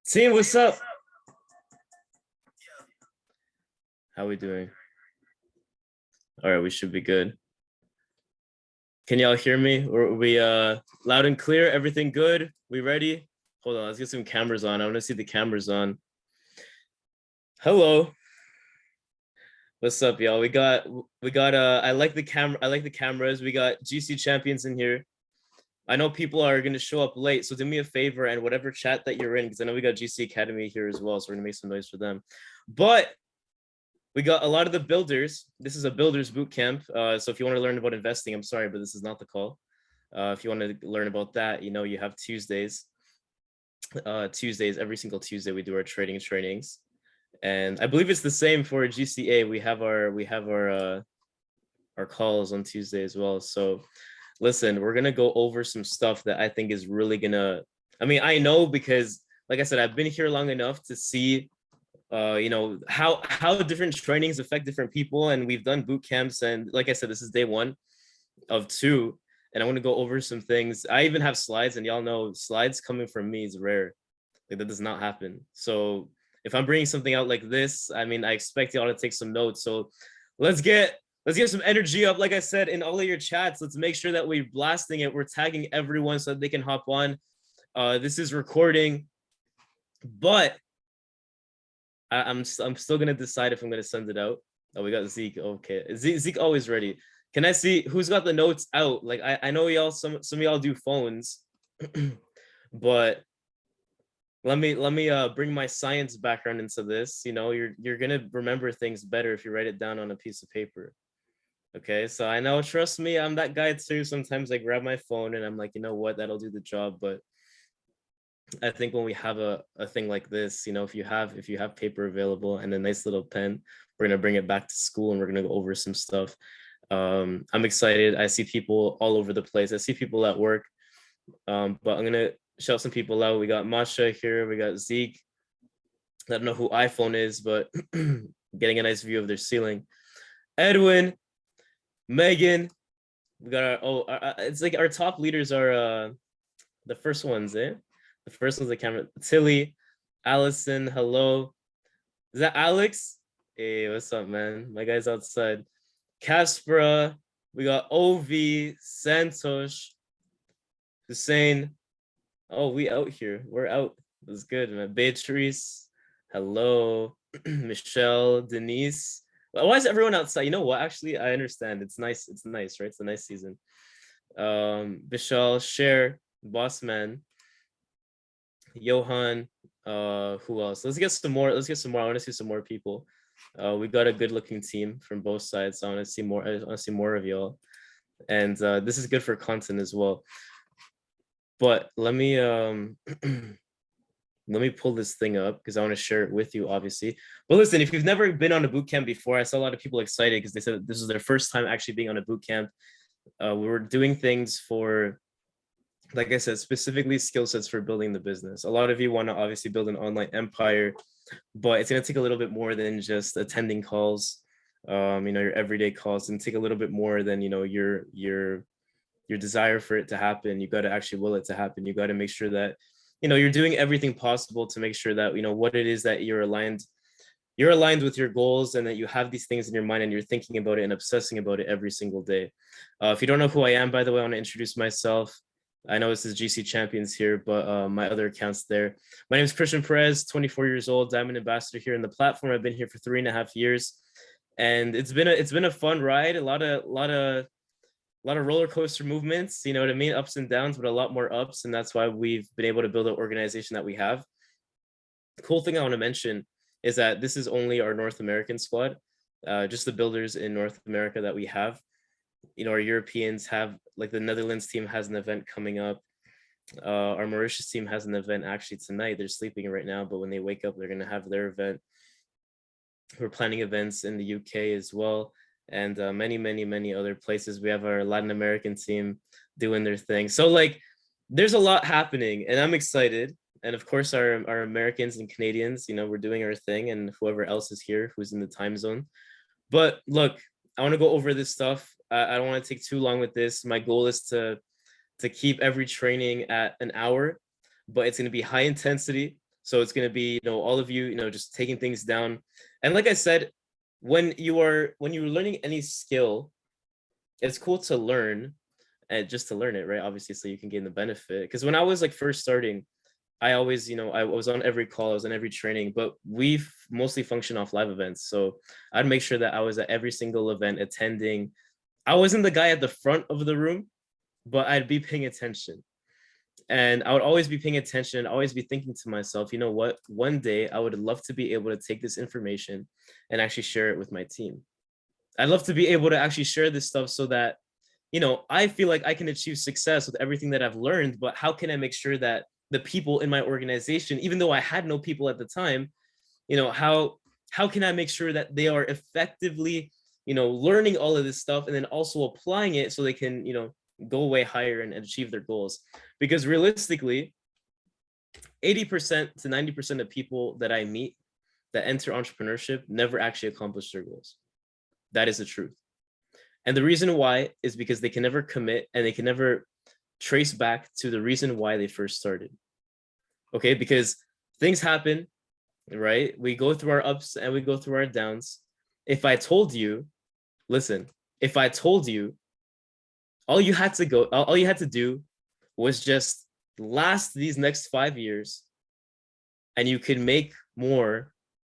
Team, what's up? How we doing? All right, we should be good. Can y'all hear me? Or we loud and clear? Everything good? We ready? Hold on, let's get some cameras on. I want to see the cameras on. Hello. What's up, y'all? We got I like the cameras. We got GC champions in here. I know people are gonna show up late, so do me a favor and whatever chat that you're in, because I know we got GC Academy here as well, so we're gonna make some noise for them. But we got a lot of the builders. This is a builders boot camp. So if you want to learn about investing, I'm sorry, but this is not the call. If you want to learn about that, you know, you have Tuesdays. Tuesdays, every single Tuesday, we do our trading trainings. And I believe it's the same for GCA. We have our calls on Tuesday as well. So listen, we're gonna go over some stuff that I think is really gonna, I mean, I know because like I said, I've been here long enough to see you know, how different trainings affect different people, and we've done boot camps, and like I said, this is day 1 of 2, and I want to go over some things. I even have slides, and y'all know slides coming from me is rare. Like, that does not happen. So if I'm bringing something out like this, I mean, I expect y'all to take some notes. So let's get some energy up. Like I said, in all of your chats, let's make sure that we're blasting it. We're tagging everyone so that they can hop on. This is recording, but I'm still gonna decide if I'm gonna send it out. Oh, we got Zeke. Okay, Zeke always ready. Can I see who's got the notes out? Like I know y'all, some of y'all do phones, but let me bring my science background into this. You know, you're gonna remember things better if you write it down on a piece of paper. Okay, so I know, trust me, I'm that guy too. Sometimes I grab my phone and I'm like, you know what, that'll do the job, but I think when we have a thing like this, you know, if you have paper available and a nice little pen, we're gonna bring it back to school and we're gonna go over some stuff. I'm excited. I see people all over the place. I see people at work, but I'm gonna shout some people out. We got Masha here. We got Zeke. I don't know who iPhone is, but getting a nice view of their ceiling. Edwin, Megan. We got it's like our top leaders are the first ones, eh? The first one's the camera. Tilly, Allison, hello. Is that Alex? Hey, what's up, man? My guy's outside. Caspera, we got Ovi, Santosh, Hussein. Oh, we out here. We're out. That's good, man. Beatrice, hello. Michelle, Denise. Why is everyone outside? You know what? Actually, I understand. It's nice. It's nice, right? It's a nice season. Vishal, Cher, Bossman, Johan, who else? Let's get some more. I want to see some more people. We got a good looking team from both sides. So I want to see more. I want to see more of y'all, and this is good for content as well. But let me let me pull this thing up because I want to share it with you, obviously. But listen, if you've never been on a boot camp before, I saw a lot of people excited because they said this is their first time actually being on a boot camp. We were doing things for, like I said, specifically skill sets for building the business. A lot of you want to obviously build an online empire, but it's going to take a little bit more than just attending calls, you know, your everyday calls, and take a little bit more than, you know, your desire for it to happen. You got to actually will it to happen. You got to make sure that, you know, you're doing everything possible to make sure that, you know, what it is that you're aligned with your goals, and that you have these things in your mind and you're thinking about it and obsessing about it every single day. If you don't know who I am, by the way, I want to introduce myself. I know this is GC Champions here, but my other account's there. My name is Christian Perez, 24 years old, Diamond Ambassador here in the platform. I've been here for 3.5 years, and it's been a fun ride. A lot of roller coaster movements, you know what I mean? Ups and downs, but a lot more ups, and that's why we've been able to build an organization that we have. The cool thing I want to mention is that this is only our North American squad, just the builders in North America that we have. You know, our Europeans have, like the Netherlands team has an event coming up. Our Mauritius team has an event actually tonight. They're sleeping right now, but when they wake up, they're going to have their event. We're planning events in the UK as well, and many other places. We have our Latin American team doing their thing. So like, there's a lot happening, and I'm excited. And of course, our Americans and Canadians, you know, we're doing our thing, and whoever else is here who's in the time zone. But look, I want to go over this stuff. I don't want to take too long with this. My goal is to keep every training at an hour, but it's going to be high intensity. So it's going to be, all of you, just taking things down. And like I said, when you're learning any skill, it's cool to learn and just to learn it, right? Obviously, so you can gain the benefit. Because when I was like first starting, I always, I was on every call, I was on every training, but we mostly function off live events. So I'd make sure that I was at every single event attending. I wasn't the guy at the front of the room, but I'd be paying attention. And I would always be paying attention, always be thinking to myself, you know what? One day I would love to be able to take this information and actually share it with my team. I'd love to be able to actually share this stuff so that, I feel like I can achieve success with everything that I've learned, but how can I make sure that the people in my organization, even though I had no people at the time, how can I make sure that they are effectively, learning all of this stuff and then also applying it so they can, go way higher and achieve their goals? Because realistically, 80% to 90% of people that I meet that enter entrepreneurship never actually accomplish their goals. That is the truth. And the reason why is because they can never commit and they can never trace back to the reason why they first started. Okay, because things happen, right? We go through our ups and we go through our downs. If I told you, listen, if I told you all you had to do was just last these next 5 years and you could make more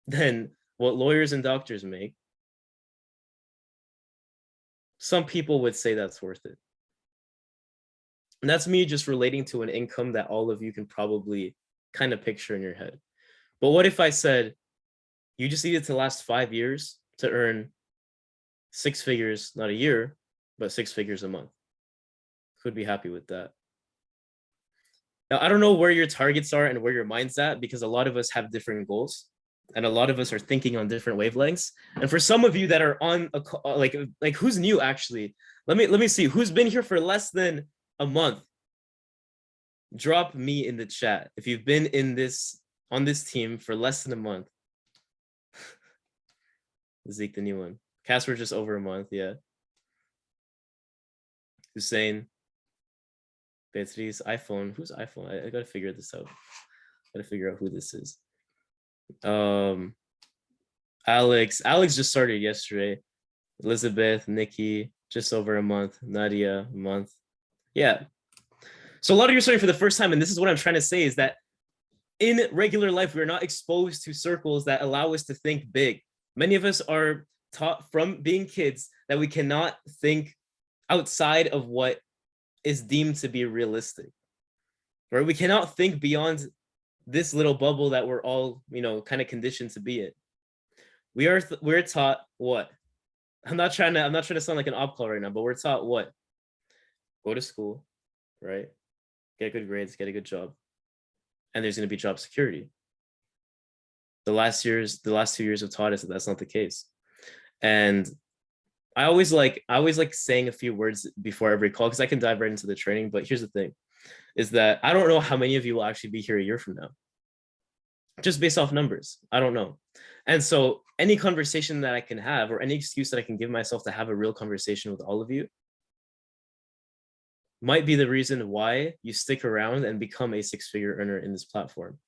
than what lawyers and doctors make, some people would say that's worth it. And that's me just relating to an income that all of you can probably kind of picture in your head. But what if I said you just needed to last 5 years to earn 6 figures, not a year, but 6 figures a month? Could be happy with that. Now, I don't know where your targets are and where your mind's at, because a lot of us have different goals and a lot of us are thinking on different wavelengths. And for some of you that are on like who's new, actually, let me see who's been here for less than a month. Drop me in the chat if you've been on this team for less than a month. Zeke, the new one. Casper, just over a month. Yeah. Hussein, Beatrice, iPhone. Who's iPhone? I gotta figure this out. Gotta figure out who this is. Alex just started yesterday. Elizabeth, Nikki, just over a month. Nadia, a month. Yeah. So a lot of you are starting for the first time, and this is what I'm trying to say, is that in regular life, we're not exposed to circles that allow us to think big. Many of us are taught from being kids that we cannot think outside of what is deemed to be realistic, right? We cannot think beyond this little bubble that we're all, kind of conditioned to be in. We're taught what? I'm not trying to sound like an op call right now, but we're taught what? Go to school, right? Get good grades, get a good job, and there's going to be job security. The last 2 years have taught us that that's not the case. And I always like saying a few words before every call because I can dive right into the training. But here's the thing, is that I don't know how many of you will actually be here a year from now. Just based off numbers, I don't know. And so any conversation that I can have or any excuse that I can give myself to have a real conversation with all of you might be the reason why you stick around and become a 6-figure earner in this platform,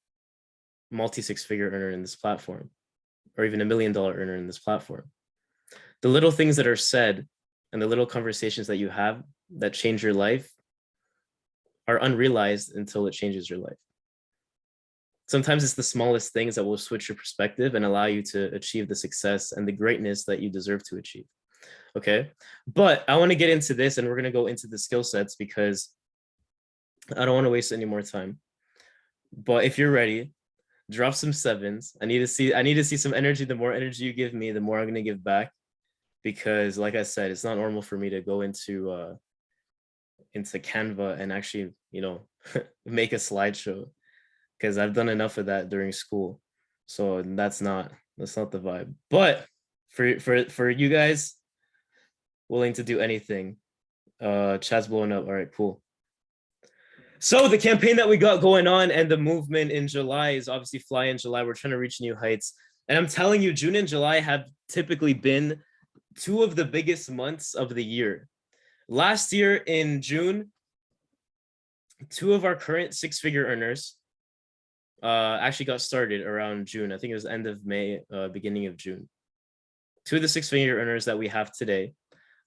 multi-6-figure earner in this platform, or even $1 million earner in this platform. The little things that are said and the little conversations that you have that change your life are unrealized until it changes your life. Sometimes it's the smallest things that will switch your perspective and allow you to achieve the success and the greatness that you deserve to achieve. Okay. But I want to get into this, and we're going to go into the skill sets because I don't want to waste any more time. But if you're ready, drop some 7s. I need to see some energy. The more energy you give me, the more I'm going to give back. Because like I said, it's not normal for me to go into Canva and actually, make a slideshow, because I've done enough of that during school. So that's not the vibe. But for you guys willing to do anything, chat's blowing up. All right, cool. So the campaign that we got going on and the movement in July is obviously Fly in July. We're trying to reach new heights. And I'm telling you, June and July have typically been 2 of the biggest months of the year. Last year in June, 2 of our current 6-figure earners actually got started around June. I think it was end of May, beginning of June. Two of the six-figure earners that we have today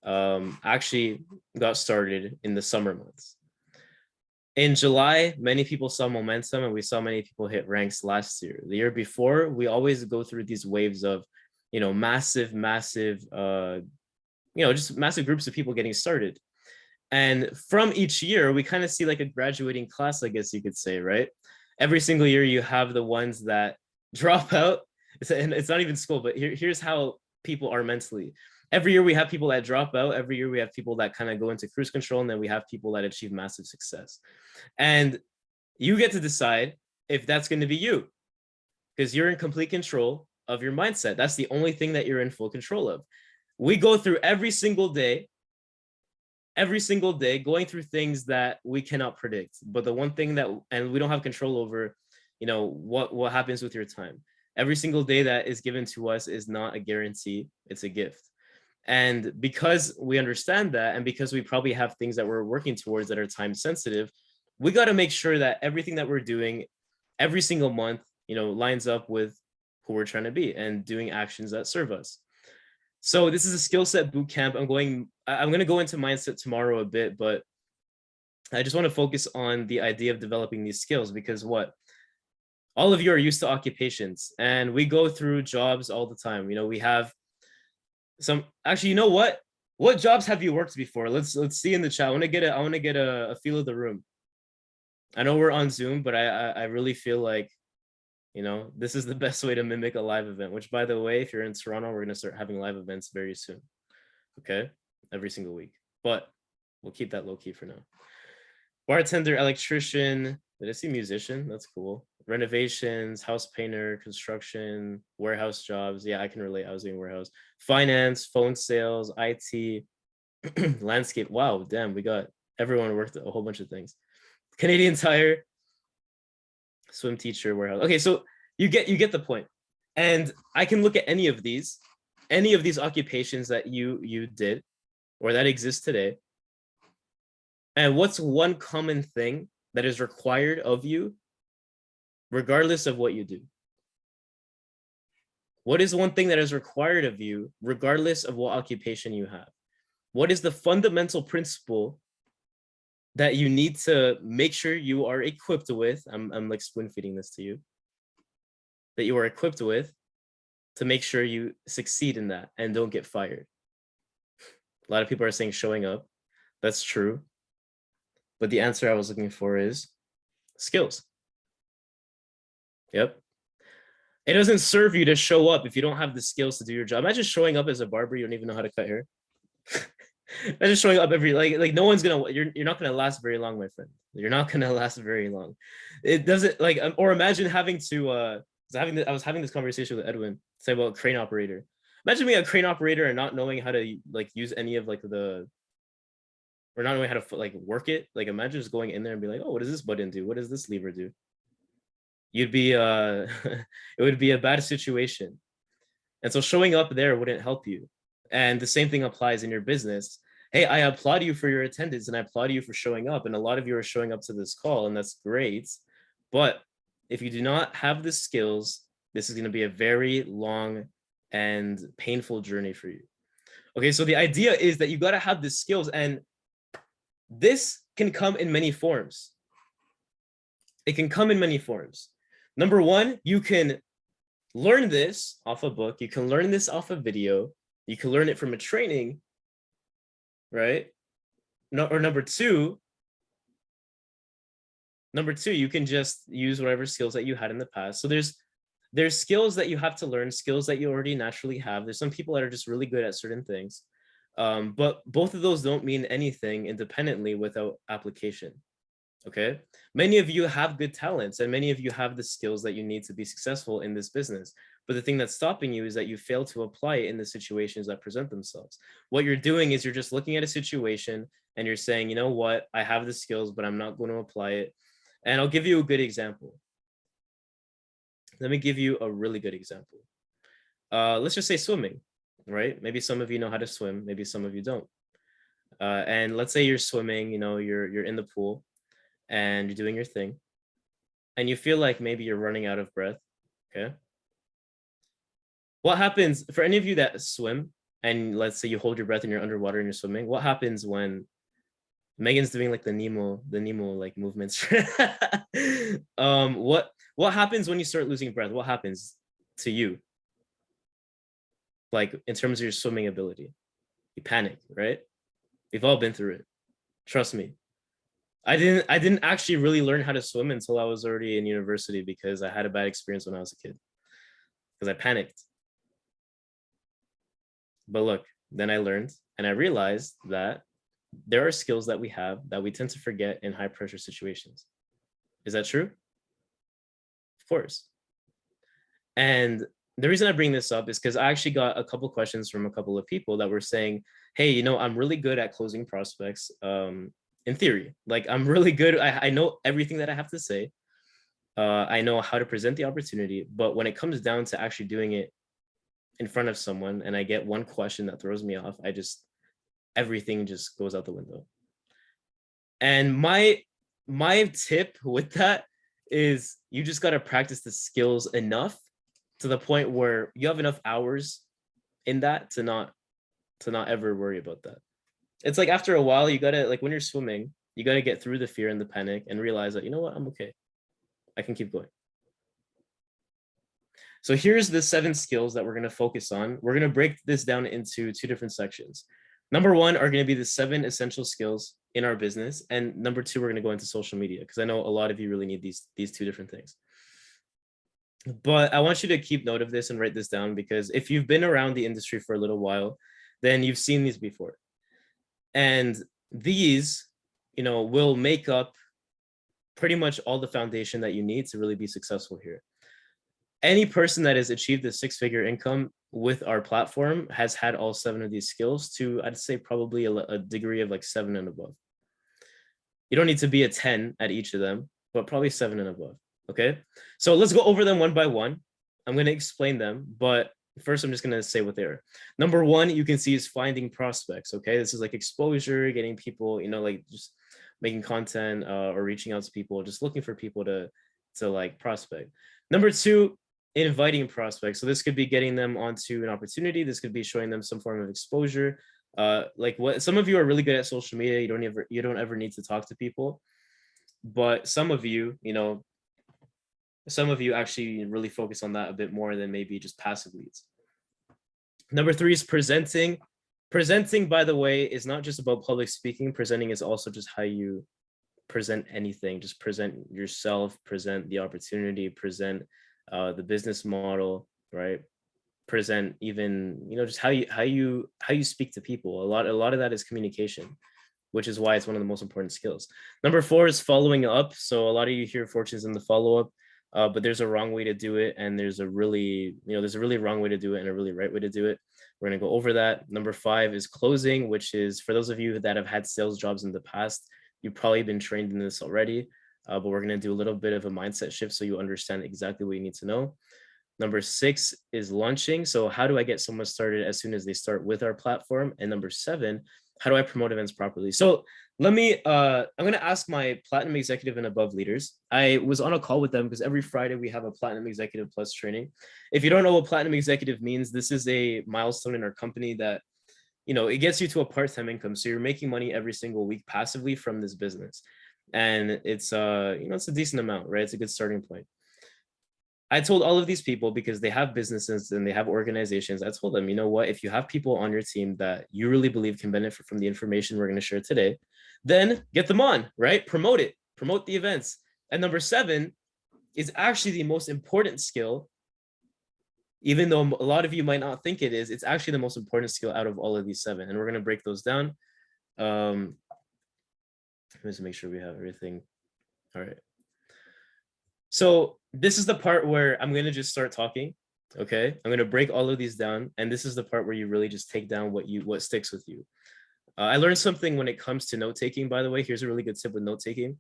actually got started in the summer months. In July, many people saw momentum, and we saw many people hit ranks last year. The year before, we always go through these waves of, massive, just massive groups of people getting started. And from each year, we kind of see like a graduating class, I guess you could say, right? Every single year, you have the ones that drop out. And it's not even school, but here's how people are mentally. Every year we have people that drop out. Every year we have people that kind of go into cruise control, and then we have people that achieve massive success. And you get to decide if that's going to be you, because you're in complete control of your mindset. That's the only thing that you're in full control of. We go through every single day going through things that we cannot predict. But the one thing that, and we don't have control over, what happens with your time. Every single day that is given to us is not a guarantee, it's a gift. And because we understand that, and because we probably have things that we're working towards that are time sensitive, we got to make sure that everything that we're doing every single month, lines up with who we're trying to be and doing actions that serve us. So this is a skill set boot camp. I'm going to go into mindset tomorrow a bit, but I just want to focus on the idea of developing these skills, because all of you are used to occupations, and we go through jobs all the time. We have some, actually, what jobs have you worked before? Let's see in the chat. I want to get a feel of the room. I know we're on Zoom, but I really feel like, this is the best way to mimic a live event, which, by the way, if you're in Toronto, we're going to start having live events very soon. Okay. Every single week, but we'll keep that low key for now. Bartender, electrician. Did I see musician? That's cool. Renovations, house painter, construction, warehouse jobs. Yeah, I can relate. I was doing warehouse. Finance, phone sales, IT, landscape. Wow, damn, we got everyone worked a whole bunch of things. Canadian Tire, swim teacher, warehouse. Okay, so you get the point. And I can look at any of these occupations that you did or that exist today. And what's one common thing that is required of you, regardless of what you do? What is one thing that is required of you, regardless of what occupation you have? What is the fundamental principle that you need to make sure you are equipped with? I'm like spoon feeding this to you. That you are equipped with to make sure you succeed in that and don't get fired. A lot of people are saying showing up. That's true. But the answer I was looking for is skills. Yep. It doesn't serve you to show up if you don't have the skills to do your job. Imagine showing up as a barber, you don't even know how to cut hair. Imagine showing up every, like no one's gonna, you're not gonna last very long, my friend. You're not gonna last very long. It doesn't, like, or imagine having to I was having this conversation with Edwin, say about crane operator. Imagine being a crane operator and not knowing how to like use any of like or not knowing how to like work it. Like imagine just going in there and be like, oh, what does this button do? What does this lever do? You'd be it would be a bad situation. And so showing up there wouldn't help you. And the same thing applies in your business. Hey, I applaud you for your attendance and I applaud you for showing up. And a lot of you are showing up to this call, and that's great. But if you do not have the skills, this is going to be a very long and painful journey for you. Okay, so the idea is that you got to have the skills, and this can come in many forms. It can come in many forms. Number one, you can learn this off a book. You can learn this off a video. You can learn it from a training, right? No, or number two, you can just use whatever skills that you had in the past. So there's skills that you have to learn, skills that you already naturally have. There's some people that are just really good at certain things. But both of those don't mean anything independently without application. Okay. Many of you have good talents and many of you have the skills that you need to be successful in this business. But the thing that's stopping you is that you fail to apply it in the situations that present themselves. What you're doing is you're just looking at a situation and you're saying, you know what, I have the skills, but I'm not going to apply it. And I'll give you a good example. Let me give you a really good example. Let's just say swimming, right? Maybe some of you know how to swim. Maybe some of you don't. And let's say you're swimming, you're in the pool and you're doing your thing. and you feel like maybe you're running out of breath, okay? What happens for any of you that swim and let's say you hold your breath and you're underwater and you're swimming, what happens when Megan's doing like the Nemo like movements? What happens when you start losing breath? What happens to you? Like in terms of your swimming ability? You panic, right? We've all been through it. Trust me. I didn't actually really learn how to swim until I was already in university because I had a bad experience when I was a kid. Because I panicked. But look, then I learned and I realized that there are skills that we have that we tend to forget in high pressure situations. Is that true? Of course. And the reason I bring this up is because I actually got a couple questions from a couple of people that were saying, hey, you know, I'm really good at closing prospects in theory. Like I'm really good. I know everything that I have to say. I know how to present the opportunity. But when it comes down to actually doing it in front of someone and I get one question that throws me off, everything just goes out the window. And my tip with that is you just got to practice the skills enough to the point where you have enough hours in that to not ever worry about that. It's like after a while, you gotta, like when you're swimming, you gotta get through the fear and the panic and realize that, you know what, I'm okay. I can keep going. So here's the 7 skills that we're gonna focus on. We're gonna break this down into 2 different sections. Number 1 are gonna be the 7 essential skills in our business. And number 2, we're gonna go into social media because I know a lot of you really need these 2 different things. But I want you to keep note of this and write this down because if you've been around the industry for a little while, then you've seen these before. And these, you know, will make up pretty much all the foundation that you need to really be successful here. Any person that has achieved a 6-figure income with our platform has had all 7 of these skills to, I'd say, probably a degree of like 7 and above. You don't need to be a 10 at each of them, but probably 7 and above. Okay, so let's go over them one by one. I'm going to explain them, but first I'm just going to say what they are. Number 1, you can see is finding prospects. Okay, this is like exposure, getting people, you know, like just making content or reaching out to people, just looking for people to like prospect. Number 2, inviting prospects. So this could be getting them onto an opportunity. This could be showing them some form of exposure. Like what some of you are really good at social media. You don't ever need to talk to people, but some of you, you know, some of you actually really focus on that a bit more than maybe just passive leads. Number 3 is presenting. Presenting, by the way, is not just about public speaking. Presenting is also just how you present anything. Just present yourself, present the opportunity, present the business model, right? Present even, you know, just how you speak to people. A lot of that is communication, which is why it's one of the most important skills. Number 4 is following up. So a lot of you hear fortunes in the follow-up. But there's a wrong way to do it, and there's a really wrong way to do it and a really right way to do it. We're going to go over that. Number 5 is closing, which is for those of you that have had sales jobs in the past, you've probably been trained in this already, but we're going to do a little bit of a mindset shift so you understand exactly what you need to know. Number 6 is launching. So how do I get someone started as soon as they start with our platform? And number 7, how do I promote events properly? So let me, I'm going to ask my platinum executive and above leaders. I was on a call with them because every Friday we have a platinum executive plus training. If you don't know what platinum executive means, this is a milestone in our company that, you know, it gets you to a part-time income. So you're making money every single week passively from this business. And it's, you know, it's a decent amount, right? It's a good starting point. I told all of these people because they have businesses and they have organizations. I told them, you know what, if you have people on your team that you really believe can benefit from the information we're going to share today, then get them on, right? Promote it, promote the events. And number 7 is actually the most important skill. Even though a lot of you might not think it is, it's actually the most important skill out of all of these 7. And we're going to break those down. Let's make sure we have everything. All right. So this is the part where I'm going to just start talking. Okay. I'm going to break all of these down. And this is the part where you really just take down what sticks with you. I learned something when it comes to note taking, by the way. Here's a really good tip with note taking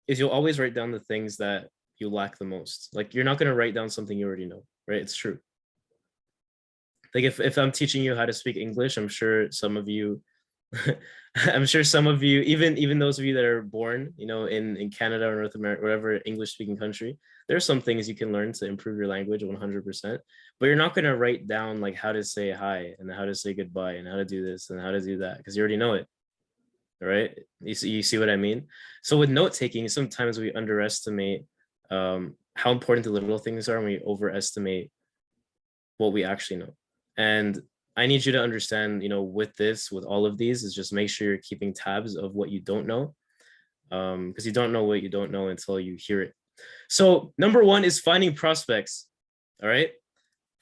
is you'll always write down the things that you lack the most. Like you're not going to write down something you already know, right? It's true. Like if I'm teaching you how to speak English, I'm sure some of you I'm sure some of you, even those of you that are born, in Canada or North America, whatever English speaking country, there are some things you can learn to improve your language 100%. But you're not going to write down like how to say hi and how to say goodbye and how to do this and how to do that because you already know it. Right? You see what I mean? So with note taking, sometimes we underestimate how important the little things are, and we overestimate what we actually know. And I need you to understand, with all of these, is just make sure you're keeping tabs of what you don't know, because you don't know what you don't know until you hear it. So number one is finding prospects. All right,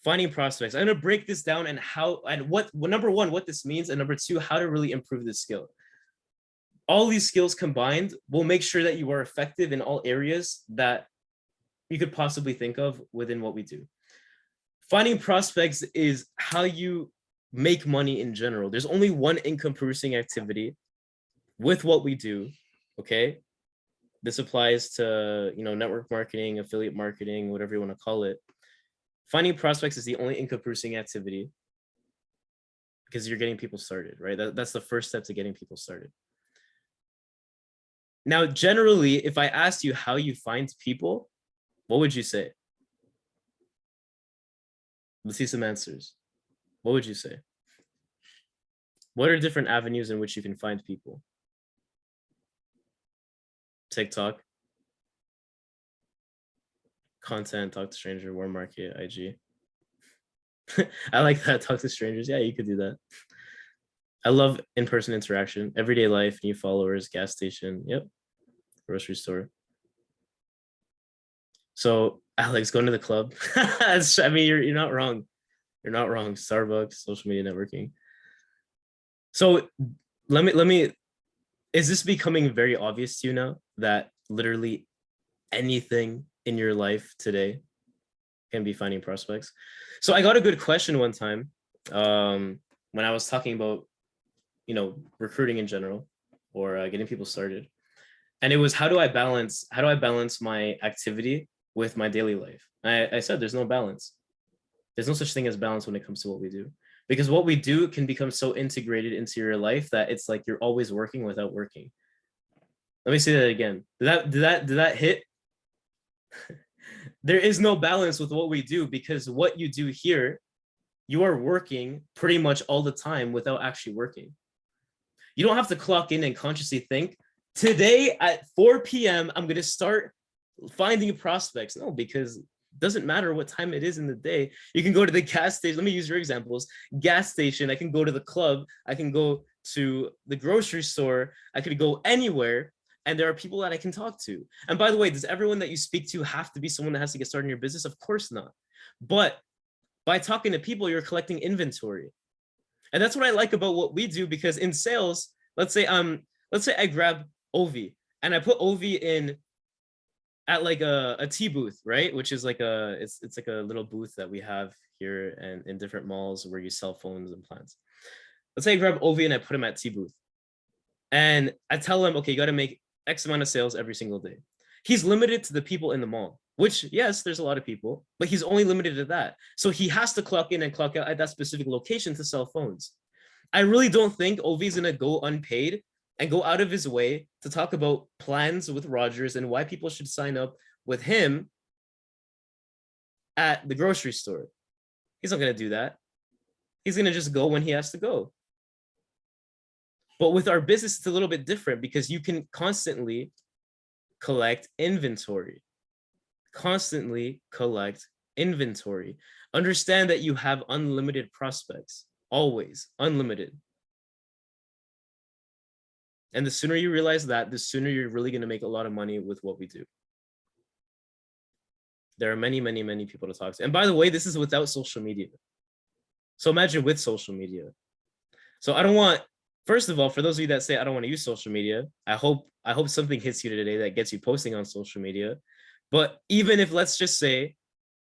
finding prospects. I'm gonna break this down and how and what number one, what this means, and number two, how to really improve this skill. All these skills combined will make sure that you are effective in all areas that you could possibly think of within what we do. Finding prospects is how you make money in general. There's only one income producing activity with what we do. Okay. This applies to, network marketing, affiliate marketing, whatever you want to call it. Finding prospects is the only income producing activity because you're getting people started, right? That's the first step to getting people started. Now, generally, if I asked you how you find people, what would you say? Let's see some answers. What would you say? What are different avenues in which you can find people? TikTok, content, talk to stranger, warm market, IG. I like that. Talk to strangers. Yeah, you could do that. I love in-person interaction, everyday life, new followers, gas station. Yep. Grocery store. So Alex, going to the club. I mean, you're not wrong. You're not wrong. Starbucks, social media networking. So let me, is this becoming very obvious to you now that literally anything in your life today can be finding prospects? So I got a good question one time when I was talking about, recruiting in general or getting people started. And it was, how do I balance my activity with my daily life? I said, there's no balance. There's no such thing as balance when it comes to what we do, because what we do can become so integrated into your life that it's like you're always working without working. Let me say that again. Did that hit? There is no balance with what we do, because what you do here, you are working pretty much all the time without actually working. You don't have to clock in and consciously think, today at 4 p.m., I'm going to start finding prospects. No, because it doesn't matter what time it is in the day. You can go to the gas station. Let me use your examples. Gas station. I can go to the club. I can go to the grocery store. I could go anywhere. And there are people that I can talk to. And by the way, does everyone that you speak to have to be someone that has to get started in your business? Of course not. But by talking to people, you're collecting inventory. And that's what I like about what we do, because in sales, let's say I grab Ovi and I put Ovi in at like a tea booth, right? Which is like it's like a little booth that we have here and in different malls where you sell phones and plans. Let's say I grab Ovi and I put him at tea booth. And I tell him, okay, you got to make X amount of sales every single day. He's limited to the people in the mall, which, yes, there's a lot of people, but he's only limited to that. So he has to clock in and clock out at that specific location to sell phones. I really don't think Ovi's going to go unpaid and go out of his way to talk about plans with Rogers and why people should sign up with him at the grocery store. He's not going to do that. He's going to just go when he has to go. But with our business, it's a little bit different, because you can constantly collect inventory. Constantly collect inventory. Understand that you have unlimited prospects, always unlimited. And the sooner you realize that, the sooner you're really going to make a lot of money with what we do. There are many, many, many people to talk to. And by the way, this is without social media. So imagine with social media. So I don't want, first of all, for those of you that say I don't want to use social media, I hope something hits you today that gets you posting on social media. But even if, let's just say,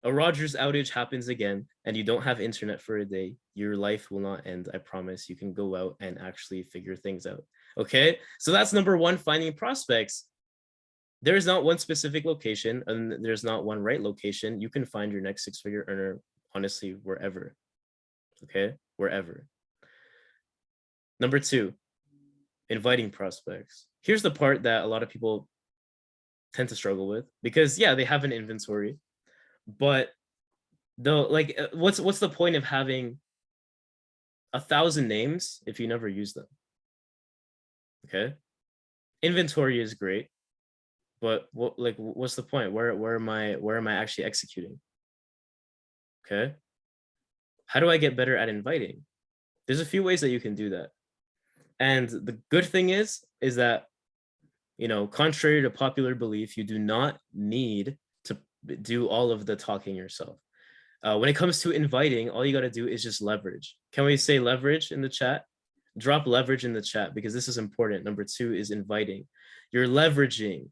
a Rogers outage happens again and you don't have internet for a day, your life will not end. I promise. You can go out and actually figure things out. Okay, so that's number one, finding prospects. There is not one specific location and there's not one right location. You can find your next six-figure earner, honestly, wherever. Okay, wherever. Number two, inviting prospects. Here's the part that a lot of people tend to struggle with, because yeah, they have an inventory, but though, like, what's the point of having 1,000 names if you never use them? Okay, inventory is great, but what's the point? Where am I actually executing? Okay, how do I get better at inviting? There's a few ways that you can do that, and the good thing is that, you know, contrary to popular belief, you do not need to do all of the talking yourself. When it comes to inviting, all you got to do is just leverage. Can we say leverage in the chat? Drop leverage in the chat, because this is important. Number 2 is inviting. You're leveraging.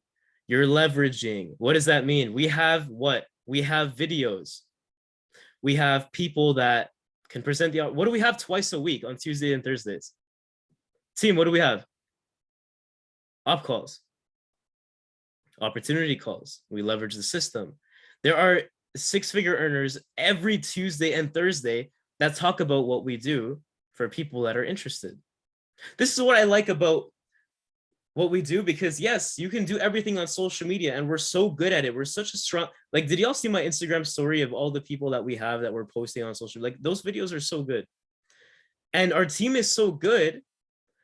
You're leveraging. What does that mean? We have what? We have videos. We have people that can present the, what do we have twice a week on Tuesday and Thursdays? Team, what do we have? Op calls, opportunity calls. We leverage the system. There are 6-figure earners every Tuesday and Thursday that talk about what we do for people that are interested. This is what I like about what we do, because yes, you can do everything on social media and we're so good at it. We're such a strong, like, did y'all see my Instagram story of all the people that we have that we're posting on social? Like, those videos are so good. And our team is so good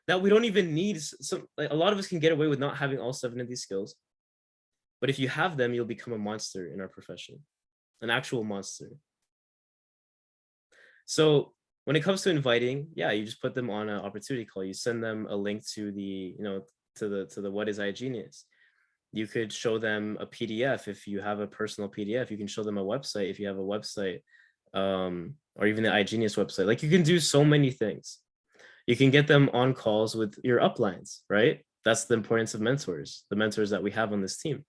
that we don't even need some, like, a lot of us can get away with not having all 7 of these skills. But if you have them, you'll become a monster in our profession, an actual monster. So when it comes to inviting, yeah, you just put them on an opportunity call. You send them a link to the, you know, to the What is iGenius. You could show them a PDF. If you have a personal PDF, you can show them a website if you have a website, or even the iGenius website. Like, you can do so many things. You can get them on calls with your uplines, right? That's the importance of mentors, the mentors that we have on this team.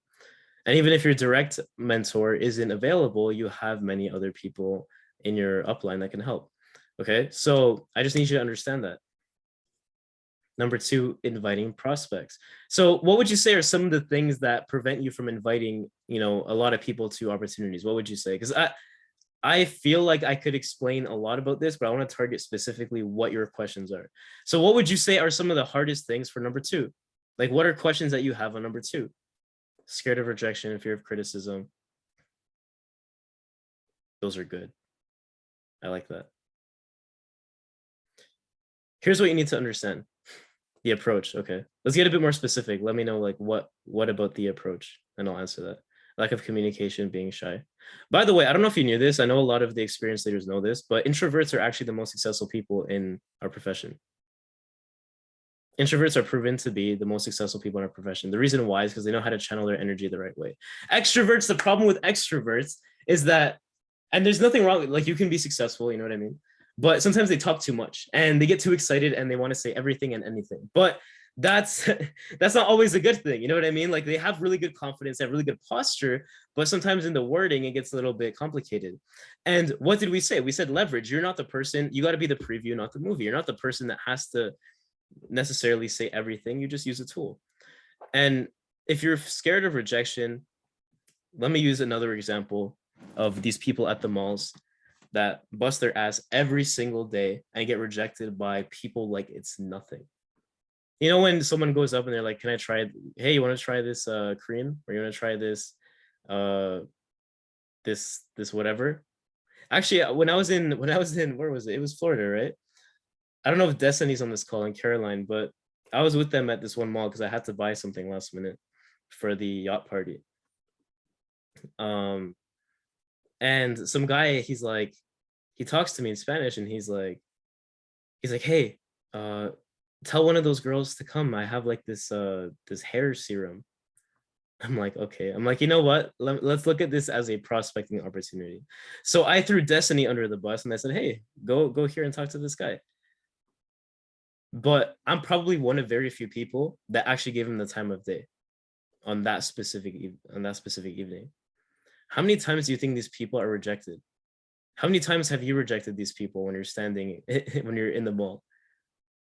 And even if your direct mentor isn't available, you have many other people in your upline that can help. Okay, so I just need you to understand that. Number 2, inviting prospects. So what would you say are some of the things that prevent you from inviting, you know, a lot of people to opportunities? What would you say? Because I feel like I could explain a lot about this, but I want to target specifically what your questions are. So what would you say are some of the hardest things for number 2? Like, what are questions that you have on number 2? Scared of rejection, fear of criticism. Those are good. I like that. Here's what you need to understand. The approach. Okay, let's get a bit more specific. Let me know, like, what about the approach, and I'll answer that. Lack of communication, being shy. By the way, I don't know if you knew this. I know a lot of the experienced leaders know this, but introverts are actually the most successful people in our profession. Introverts are proven to be the most successful people in our profession. The reason why is because they know how to channel their energy the right way. Extroverts, the problem with extroverts is that, and there's nothing wrong with, like, you can be successful, you know what I mean? But sometimes they talk too much and they get too excited and they want to say everything and anything. But that's that's not always a good thing, you know what I mean? Like, they have really good confidence, they have really good posture, but sometimes in the wording it gets a little bit complicated. And what did we say? We said leverage. You're not the person, you got to be the preview, not the movie. You're not the person that has to necessarily say everything. You just use a tool. And if you're scared of rejection, let me use another example of these people at the malls that bust their ass every single day and get rejected by people like it's nothing. You know, when someone goes up and they're like, can I try, hey, you want to try this cream, or you want to try this this whatever? Actually, when I was in where was it? It was Florida, right? I don't know if Destiny's on this call, in Caroline, but I was with them at this one mall because I had to buy something last minute for the yacht party. And some guy, he's like, he talks to me in Spanish and he's like, hey, tell one of those girls to come. I have like this this hair serum. I'm like, okay. I'm like, you know what? Let's look at this as a prospecting opportunity. So I threw Destiny under the bus and I said, hey, go here and talk to this guy. But I'm probably one of very few people that actually gave him the time of day on that specific evening. How many times do you think these people are rejected? How many times have you rejected these people when you're standing, when you're in the mall?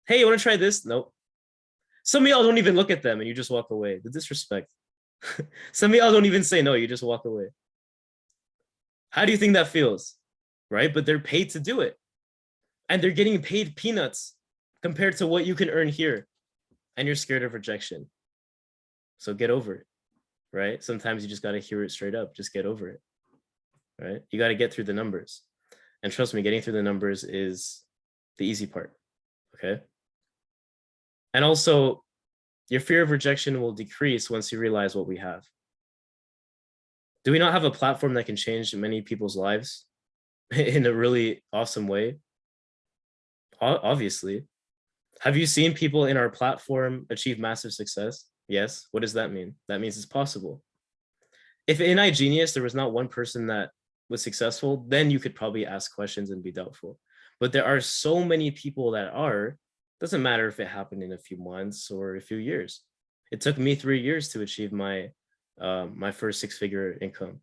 Hey, you want to try this? Nope. Some of y'all don't even look at them and you just walk away. The disrespect. Some of y'all don't even say no, you just walk away. How do you think that feels? Right? But they're paid to do it. And they're getting paid peanuts compared to what you can earn here. and you're scared of rejection. So get over it, right? Sometimes you just got to hear it straight up. Just get over it, right? You got to get through the numbers. And trust me, getting through the numbers is the easy part, okay? And also, your fear of rejection will decrease once you realize what we have. Do we not have a platform that can change many people's lives in a really awesome way? Obviously. Have you seen people in our platform achieve massive success? Yes. What does that mean? That means it's possible. If in iGenius there was not one person that was successful, then you could probably ask questions and be doubtful. But there are so many people that are. Doesn't matter if it happened in a few months or a few years. It took me 3 years to achieve my my first 6-figure income.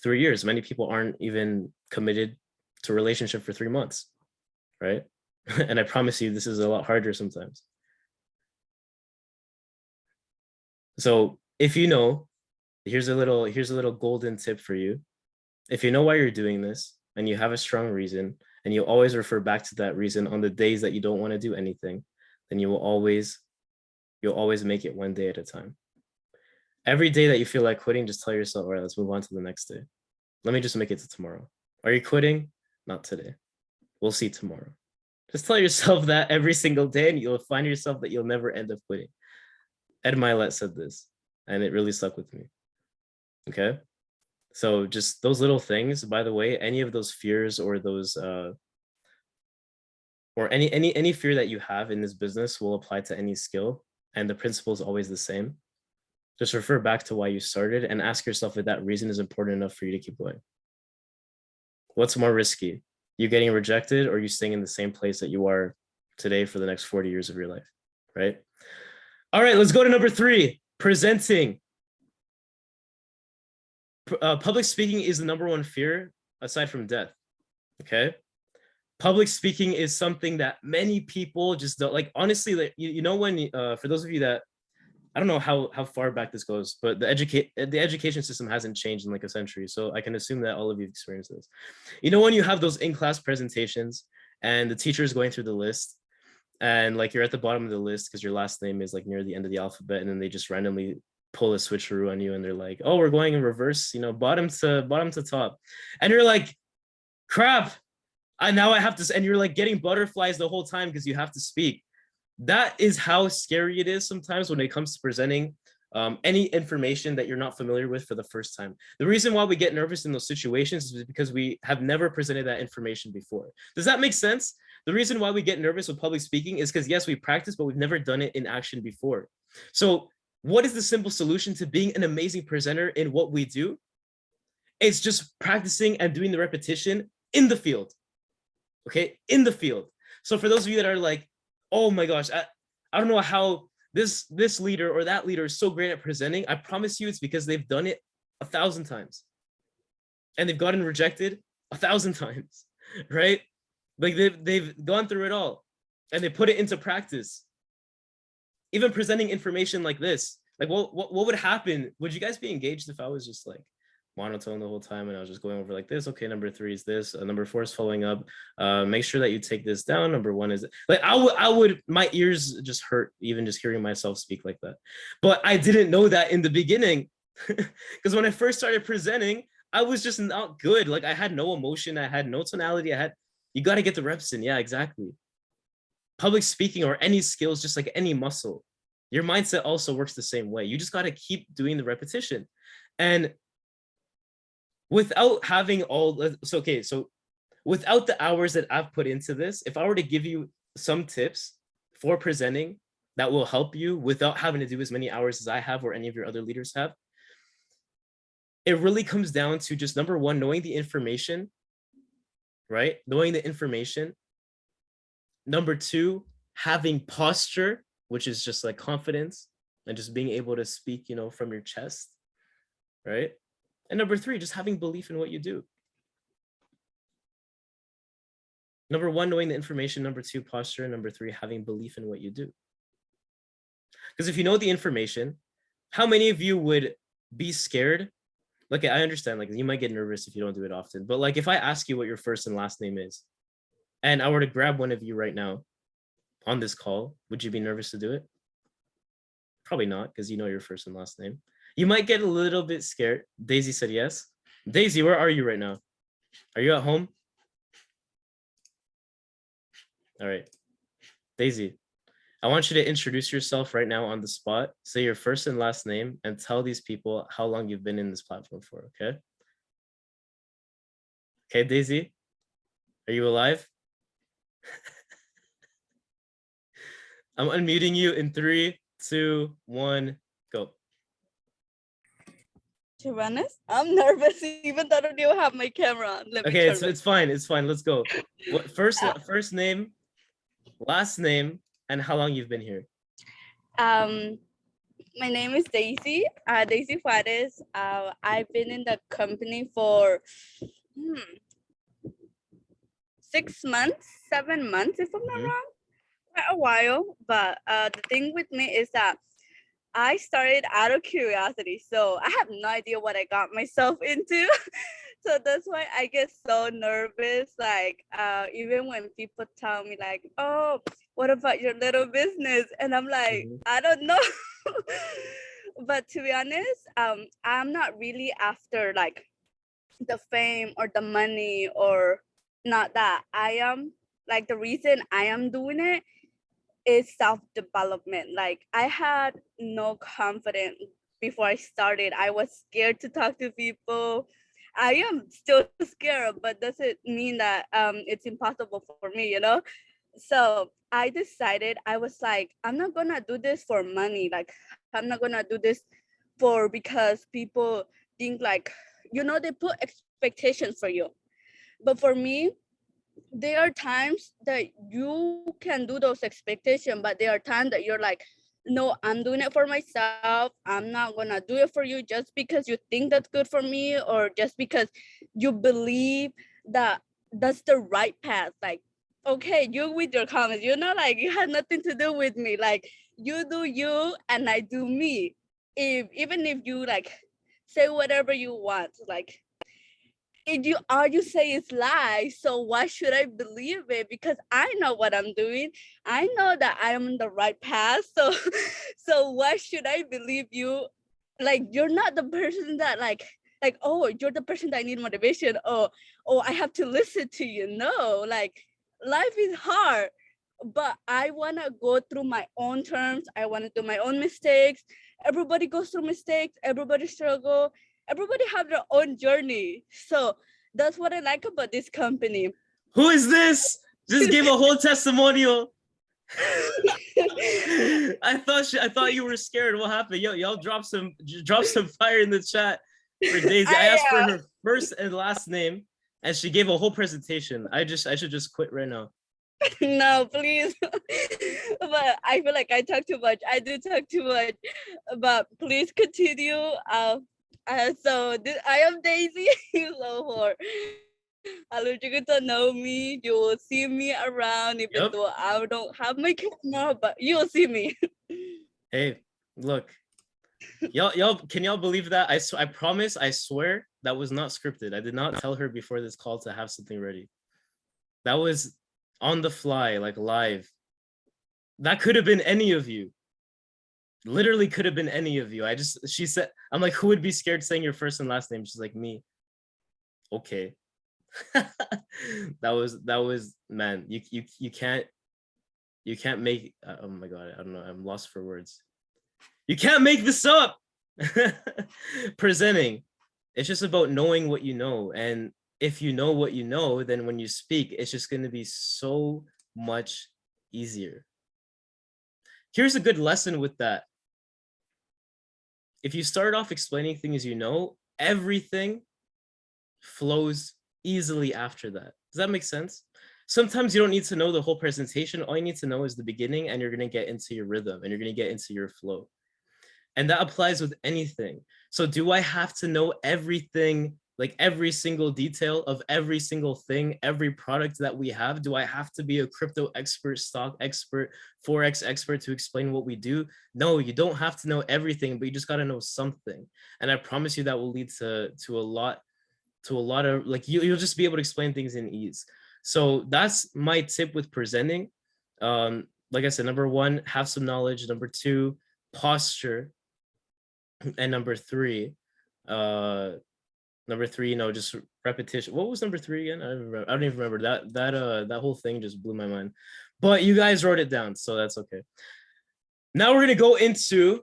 3 years. Many people aren't even committed to a relationship for 3 months, right? And I promise you, this is a lot harder sometimes. So if you know, here's a little golden tip for you. If you know why you're doing this and you have a strong reason and you always refer back to that reason on the days that you don't want to do anything, then you'll always make it one day at a time. Every day that you feel like quitting, just tell yourself, all right, let's move on to the next day. Let me just make it to tomorrow. Are you quitting? Not today. We'll see tomorrow. Just tell yourself that every single day and you'll find yourself that you'll never end up quitting. Ed Milet said this and it really stuck with me. Okay. So just those little things, by the way, any of those fears or those or any fear that you have in this business will apply to any skill, and the principle is always the same. Just refer back to why you started and ask yourself if that reason is important enough for you to keep going. What's more risky? You getting rejected or you staying in the same place that you are today for the next 40 years of your life, right? All right, let's go to number 3, presenting. Public speaking is the number one fear aside from death, okay? Public speaking is something that many people just don't like. Honestly, like, you know, when for those of you that, I don't know how far back this goes, but the education system hasn't changed in like a century. So I can assume that all of you experienced this. You know, when you have those in-class presentations and the teacher is going through the list and like you're at the bottom of the list because your last name is like near the end of the alphabet, and then they just randomly pull a switcheroo on you and they're like, oh, we're going in reverse, you know, bottom to top. And you're like, crap. Now I have to, and you're like getting butterflies the whole time because you have to speak. That is how scary it is sometimes when it comes to presenting any information that you're not familiar with for the first time. The reason why we get nervous in those situations is because we have never presented that information before. Does that make sense? The reason why we get nervous with public speaking is because, yes, we practice, but we've never done it in action before. So what is the simple solution to being an amazing presenter in what we do? It's just practicing and doing the repetition in the field. Okay, in the field. So for those of you that are like, oh my gosh, I don't know how this leader or that leader is so great at presenting. I promise you it's because they've done it 1,000 times. And they've gotten rejected 1,000 times, right? Like they've gone through it all and they put it into practice. Even presenting information like this, like what would happen? Would you guys be engaged if I was just like monotone the whole time and I was just going over like this? Okay, number 3 is this, number 4 is following up, make sure that you take this down, number 1 is like, I would my ears just hurt even just hearing myself speak like that. But I didn't know that in the beginning because when I first started presenting, I was just not good. Like I had no emotion, I had no tonality, you got to get the reps in. Yeah, exactly. Public speaking or any skills, just like any muscle, your mindset also works the same way. You just got to keep doing the repetition. And without having so without the hours that I've put into this, if I were to give you some tips for presenting that will help you without having to do as many hours as I have or any of your other leaders have, it really comes down to just number 1, knowing the information, right? Knowing the information. Number 2, having posture, which is just like confidence and just being able to speak, you know, from your chest, right? And number 3, just having belief in what you do. Number 1, knowing the information. Number 2, posture. Number 3, having belief in what you do. Because if you know the information, how many of you would be scared? Like, I understand, like you might get nervous if you don't do it often, but like if I ask you what your first and last name is, and I were to grab one of you right now, on this call? Would you be nervous to do it? Probably not, because you know your first and last name. You might get a little bit scared. Daisy said yes. Daisy, where are you right now? Are you at home? All right. Daisy, I want you to introduce yourself right now on the spot. Say your first and last name and tell these people how long you've been in this platform for, okay? Okay, Daisy, are you alive? I'm unmuting you in 3, 2, 1, go. To be honest, I'm nervous even though I don't even have my camera on. Let me Okay, turn it's fine. It's fine. Let's go. What Uh, first name, last name, and how long you've been here? um, my name is Daisy. Daisy Juarez. I've been in the company for 6 months, 7 months, if I'm not Mhm. wrong. Quite a while. But the thing with me is that I started out of curiosity, so I have no idea what I got myself into. So that's why I get so nervous. Like, even when people tell me, like, "Oh, what about your little business?" and I'm like, Mhm. I don't know. But to be honest, I'm not really after like the fame or the money or not that. I am like the reason I am doing it is self-development. Like I had no confidence before I started. I was scared to talk to people. I am still scared, but doesn't mean that it's impossible for me. So I decided, I was like, I'm not gonna do this for money. Like I'm not gonna do this for because people think like, they put expectations for you. But for me, there are times that you can do those expectations, but there are times that you're like, no, I'm doing it for myself. I'm not gonna do it for you just because you think that's good for me, or just because you believe that that's the right path. Like, okay, you with your comments, like you had nothing to do with me. Like, you do you and I do me. Even if you like say whatever you want, like, if you all you say is lies, so why should I believe it? Because I know what I'm doing. I know that I am on the right path. So so why should I believe you? Like, you're not the person that like, oh, you're the person that I need motivation. Oh, I have to listen to you. No, like, life is hard, but I want to go through my own terms. I want to do my own mistakes. Everybody goes through mistakes. Everybody struggle. Everybody have their own journey. So that's what I like about this company. Who is this? Just gave a whole testimonial. I thought you were scared. What happened? Y'all drop some fire in the chat for Daisy. I asked for I her first and last name, and she gave a whole presentation. I should just quit right now. No, please. But I feel like I talk too much. I do talk too much. But please continue. I am Daisy. So for I'll you get to know me. You will see me around, even Yep. though I don't have my camera, but you will see me. Hey, look, y'all, can y'all believe that? I promise, I swear that was not scripted. I did not tell her before this call to have something ready. That was on the fly, like live. That could have been any of you. Literally could have been any of you. She said, I'm like, who would be scared saying your first and last name? She's like, me. Okay. that was man, you can't make oh my god, I don't know, I'm lost for words. You can't make this up. Presenting, it's just about knowing what you know, and if you know what you know, then when you speak, it's just going to be so much easier. Here's a good lesson with that. If you start off explaining things you know, everything flows easily after that. Does that make sense? Sometimes you don't need to know the whole presentation. All you need to know is the beginning, and you're going to get into your rhythm and you're going to get into your flow. And that applies with anything. So do I have to know everything, like every single detail of every single thing, every product that we have? Do I have to be a crypto expert, stock expert, Forex expert to explain what we do? No, you don't have to know everything, but you just got to know something. And I promise you that will lead to a lot of, like, you'll just be able to explain things in ease. So that's my tip with presenting. like I said, number one, have some knowledge. Number two, posture. And number three, just repetition. What was number three again? I don't even remember. That whole thing just blew my mind. But you guys wrote it down, so that's okay. Now we're gonna go into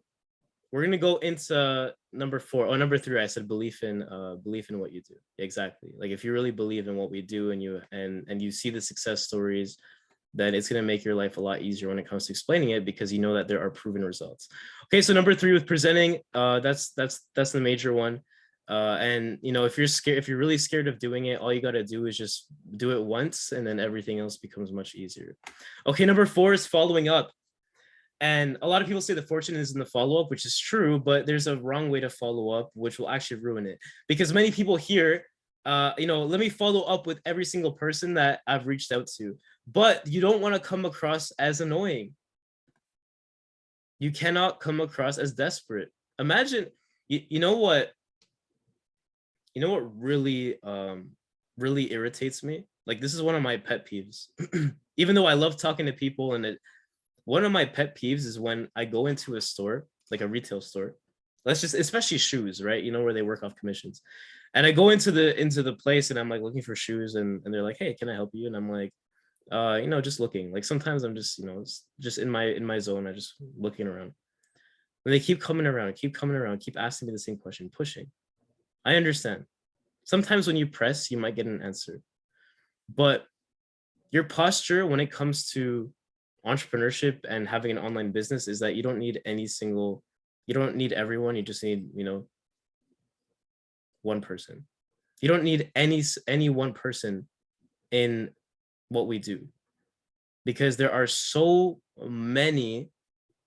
number four. Oh, number three. I said belief in what you do. Exactly. Like if you really believe in what we do and you see the success stories, then it's going to make your life a lot easier when it comes to explaining it, because you know that there are proven results. Okay, so number three with presenting, that's the major one. And if you're really scared of doing it, all you got to do is just do it once, and then everything else becomes much easier. Okay, number four is following up. And a lot of people say the fortune is in the follow-up, which is true, but there's a wrong way to follow up, which will actually ruin it. Because many people here, let me follow up with every single person that I've reached out to. But you don't want to come across as annoying. You cannot come across as desperate. Imagine, you know what really, really irritates me? Like, this is one of my pet peeves. Even though I love talking to people, and one of my pet peeves is when I go into a store, like a retail store, especially shoes, right? Where they work off commissions. And I go into the place and I'm like looking for shoes, and they're like, hey, can I help you? And I'm like, just looking. Like sometimes I'm just, just in my zone. I'm just looking around. And they keep coming around, keep asking me the same question, pushing. I understand. Sometimes when you press, you might get an answer. But your posture when it comes to entrepreneurship and having an online business is that you don't need everyone. You just need, one person. You don't need any one person in what we do, because there are so many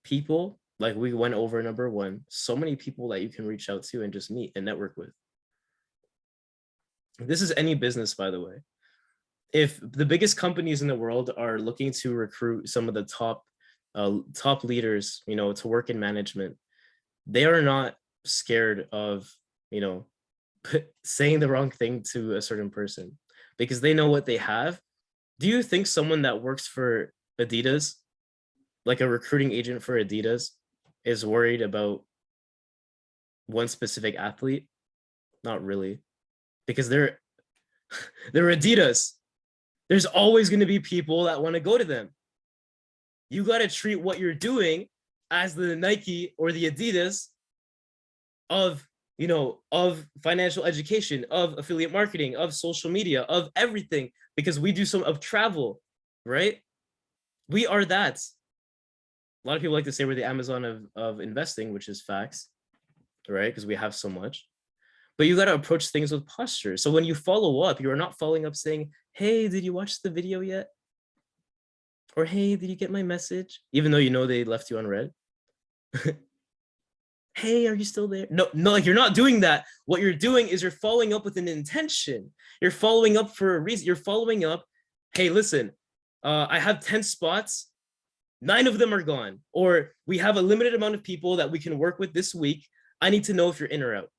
people, like we went over number one, so many people that you can reach out to and just meet and network with. This is any business, by the way. If the biggest companies in the world are looking to recruit some of the top leaders, to work in management, they are not scared of, saying the wrong thing to a certain person, because they know what they have. Do you think someone that works for Adidas, like a recruiting agent for Adidas, is worried about one specific athlete? Not really, because they're Adidas. There's always going to be people that want to go to them. You got to treat what you're doing as the Nike or the Adidas of financial education, of affiliate marketing, of social media, of everything, because we do some of travel, right? We are that. A lot of people like to say we're the Amazon of investing, which is facts, right? Because we have so much. But you got to approach things with posture. So when you follow up, you are not following up saying, hey, did you watch the video yet? Or, hey, did you get my message? Even though they left you unread. Hey, are you still there? No, like you're not doing that. What you're doing is you're following up with an intention. You're following up for a reason. You're following up, hey, listen, I have 10 spots. 9 of them are gone. Or we have a limited amount of people that we can work with this week. I need to know if you're in or out.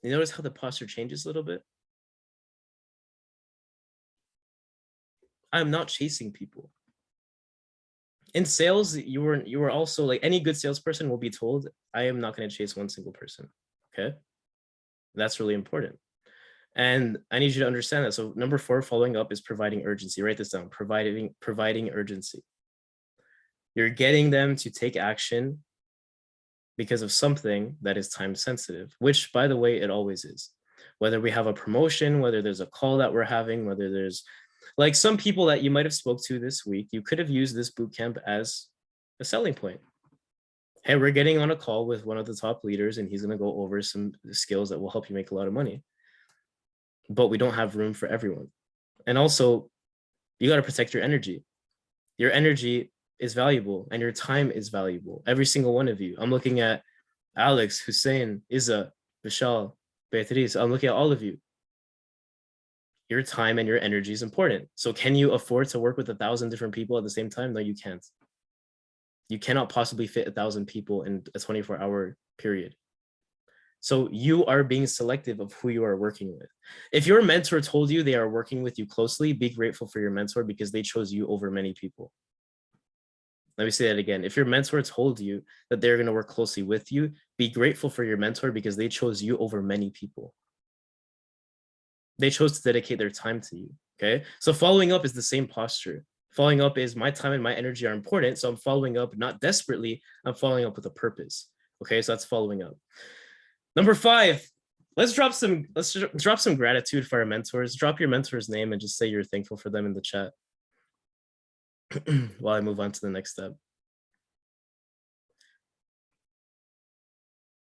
You notice how the posture changes a little bit? I'm not chasing people. In sales, you were also, like, any good salesperson will be told, I am not going to chase one single person. Okay. That's really important. And I need you to understand that. So number 4, following up, is providing urgency. Write this down. Providing urgency. You're getting them to take action because of something that is time sensitive, which, by the way, it always is. Whether we have a promotion, whether there's a call that we're having, whether there's, like, some people that you might have spoke to this week, you could have used this bootcamp as a selling point. Hey, we're getting on a call with one of the top leaders, and he's going to go over some skills that will help you make a lot of money. But we don't have room for everyone. And also, you got to protect your energy. Your energy is valuable, and your time is valuable. Every single one of you. I'm looking at Alex, Hussein, Iza, Vishal, Beatriz. I'm looking at all of you. Your time and your energy is important. So can you afford to work with 1,000 different people at the same time? No, you can't. You cannot possibly fit 1,000 people in a 24-hour period. So you are being selective of who you are working with. If your mentor told you they are working with you closely, be grateful for your mentor, because they chose you over many people. Let me say that again. If your mentor told you that they're going to work closely with you, be grateful for your mentor because they chose you over many people. They chose to dedicate their time to you. Okay. So following up is the same posture. Following up is my time and my energy are important. So I'm following up, not desperately. I'm following up with a purpose. Okay. So that's following up. Number 5, let's drop some gratitude for our mentors. Drop your mentor's name and just say you're thankful for them in the chat while I move on to the next step.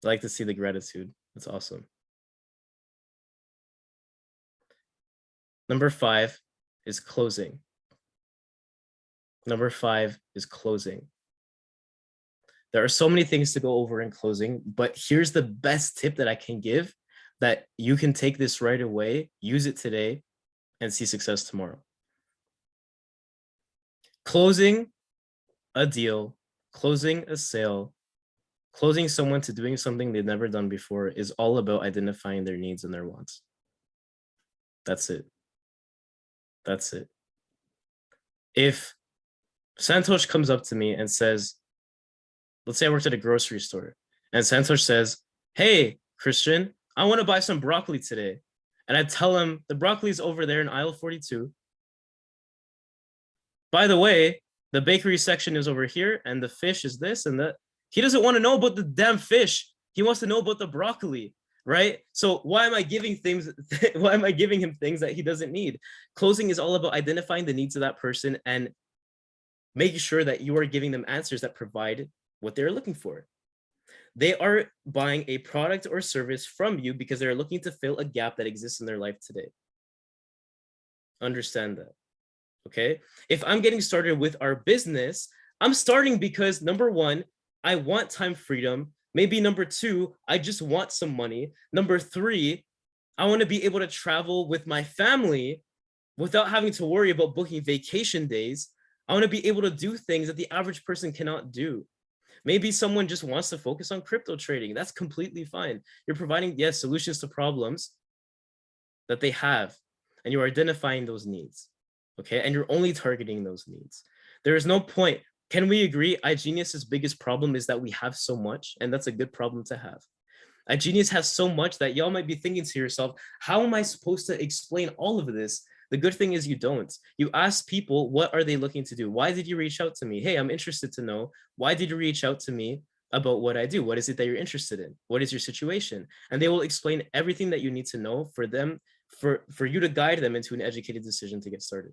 I like to see the gratitude. That's awesome. Number 5 is closing. Number 5 is closing. There are so many things to go over in closing, but here's the best tip that I can give that you can take this right away, use it today, and see success tomorrow. Closing a deal, closing a sale, closing someone to doing something they've never done before is all about identifying their needs and their wants. That's it. That's it. If Santosh comes up to me and says, let's say I worked at a grocery store, and Santosh says, hey, Christian, I want to buy some broccoli today. And I tell him the broccoli's over there in aisle 42. By the way, the bakery section is over here, and the fish is this and that. He doesn't want to know about the damn fish. He wants to know about the broccoli, right? So why am I giving things? Why am I giving him things that he doesn't need? Closing is all about identifying the needs of that person and making sure that you are giving them answers that provide what they're looking for. They are buying a product or service from you because they're looking to fill a gap that exists in their life today. Understand that. Okay. If I'm getting started with our business, I'm starting because number 1, I want time freedom. Maybe number 2, I just want some money. Number 3, I want to be able to travel with my family without having to worry about booking vacation days. I want to be able to do things that the average person cannot do. Maybe someone just wants to focus on crypto trading. That's completely fine. You're providing, yes, solutions to problems that they have, and you're identifying those needs. Okay, and you're only targeting those needs. There is no point. Can we agree iGenius's biggest problem is that we have so much, and that's a good problem to have. iGenius has so much that y'all might be thinking to yourself, how am I supposed to explain all of this? The good thing is you don't. You ask people, what are they looking to do? Why did you reach out to me? Hey, I'm interested to know. Why did you reach out to me about what I do? What is it that you're interested in? What is your situation? And they will explain everything that you need to know for them, for you to guide them into an educated decision to get started.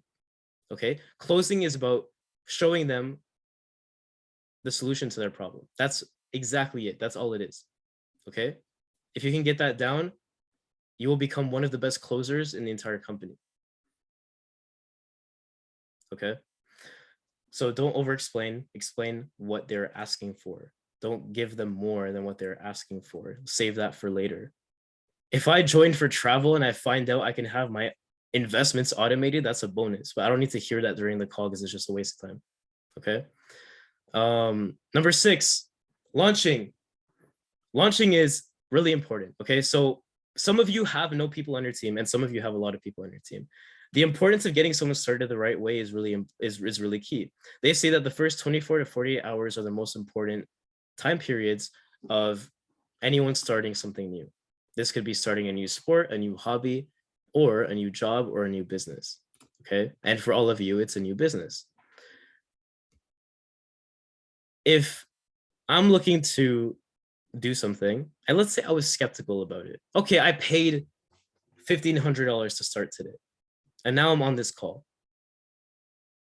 Okay, closing is about showing them the solution to their problem. That's exactly it. That's all it is. Okay, if you can get that down, you will become one of the best closers in the entire company. Okay, so don't over explain. Explain what they're asking for. Don't give them more than what they're asking for. Save that for later. If I join for travel and I find out I can have my investments automated, that's a bonus, but I don't need to hear that during the call because it's just a waste of time. Okay. Number 6, launching. Launching is really important. Okay. So some of you have no people on your team and some of you have a lot of people on your team. The importance of getting someone started the right way is really key. They say that the first 24 to 48 hours are the most important time periods of anyone starting something new. This could be starting a new sport, a new hobby, or a new job or a new business. Okay. And for all of you, it's a new business. If I'm looking to do something, and let's say I was skeptical about it. Okay, I paid $1,500 to start today, and now I'm on this call.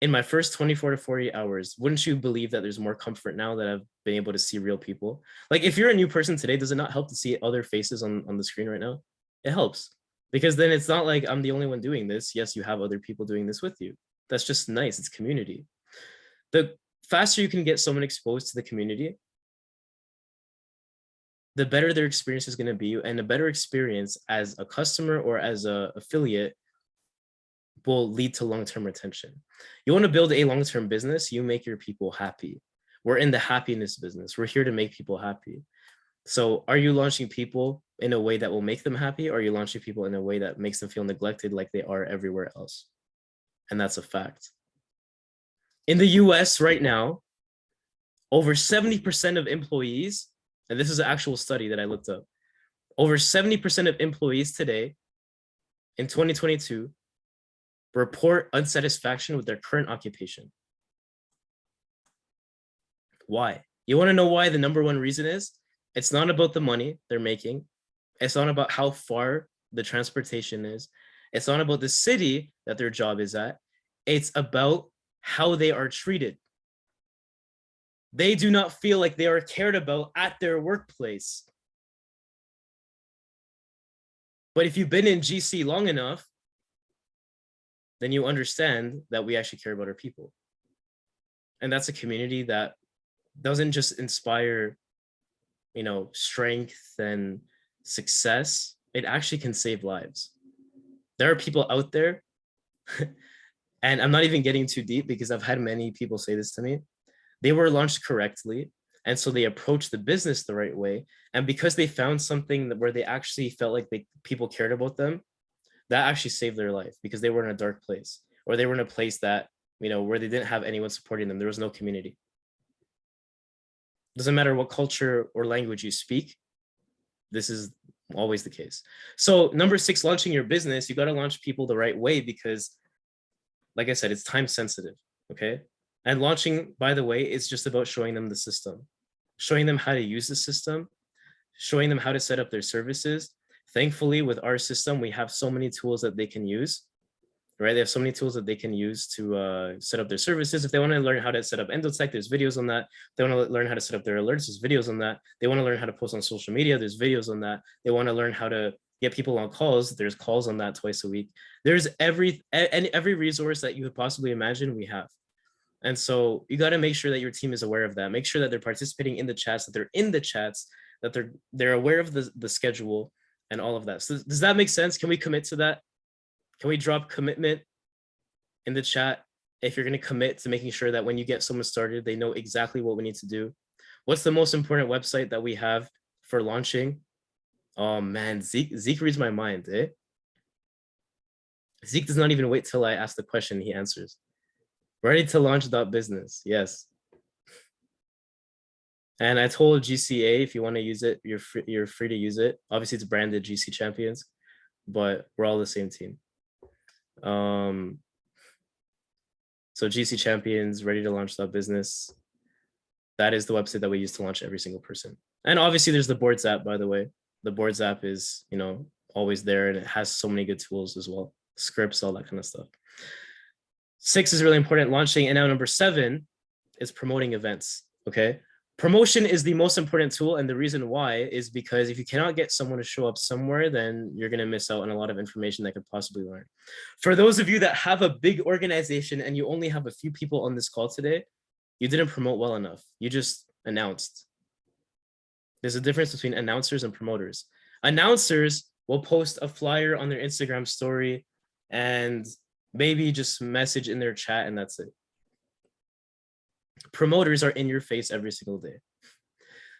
In my first 24 to 48 hours, wouldn't you believe that there's more comfort now that I've been able to see real people? Like if you're a new person today, does it not help to see other faces on the screen right now? It helps, because then it's not like I'm the only one doing this. Yes, you have other people doing this with you. That's just nice. It's community. The faster you can get someone exposed to the community, the better their experience is going to be, and a better experience as a customer or as an affiliate will lead to long-term retention. You want to build a long-term business, you make your people happy. We're in the happiness business. We're here to make people happy. So are you launching people in a way that will make them happy, or are you launching people in a way that makes them feel neglected like they are everywhere else? And that's a fact. In the US right now, Over 70% of employees, and this is an actual study that I looked up, over 70% of employees today in 2022 report unsatisfaction with their current occupation. Why? You want to know why the number one reason is? It's not about the money they're making. It's not about how far the transportation is. It's not about the city that their job is at. It's about how they are treated. They do not feel like they are cared about at their workplace. But if you've been in GC long enough, then you understand that we actually care about our people. And that's a community that doesn't just inspire, strength and success. It actually can save lives. There are people out there, and I'm not even getting too deep because I've had many people say this to me. They were launched correctly, and so they approached the business the right way. And because they found something where they actually felt like people cared about them, that actually saved their life because they were in a dark place, or they were in a place that, where they didn't have anyone supporting them. There was no community. Doesn't matter what culture or language you speak. This is always the case. So number 6, launching your business, you got to launch people the right way because, like I said, it's time sensitive. Okay. And launching, by the way, is just about showing them the system, showing them how to use the system, showing them how to set up their services. Thankfully, with our system, we have so many tools that they can use, right? They have so many tools that they can use to set up their services. If they want to learn how to set up Endotech, there's videos on that. If they want to learn how to set up their alerts, there's videos on that. They want to learn how to post on social media, there's videos on that. They want to learn how to get people on calls, there's calls on that twice a week. There's every resource that you could possibly imagine we have. And so you got to make sure that your team is aware of that. Make sure that they're participating in the chats, that they're aware of the schedule and all of that. So does that make sense? Can we commit to that? Can we drop commitment in the chat if you're going to commit to making sure that when you get someone started, they know exactly what we need to do? What's the most important website that we have for launching? Oh man, Zeke reads my mind, eh? Zeke does not even wait till I ask the question, he answers. Ready to launch .business, yes. And I told GCA, if you want to use it, you're free to use it. Obviously, it's branded GC Champions, but we're all the same team. So GC Champions, ready to launch .business. That is the website that we use to launch every single person. And obviously, there's the Boards app, by the way. The Boards app is, always there, and it has so many good tools as well, scripts, all that kind of stuff. 6 is really important, launching. And now number 7 is promoting events, okay? Promotion is the most important tool, and the reason why is because if you cannot get someone to show up somewhere, then you're gonna miss out on a lot of information they could possibly learn. For those of you that have a big organization and you only have a few people on this call today, you didn't promote well enough. You just announced. There's a difference between announcers and promoters. Announcers will post a flyer on their Instagram story and maybe just message in their chat, and that's it. Promoters are in your face every single day.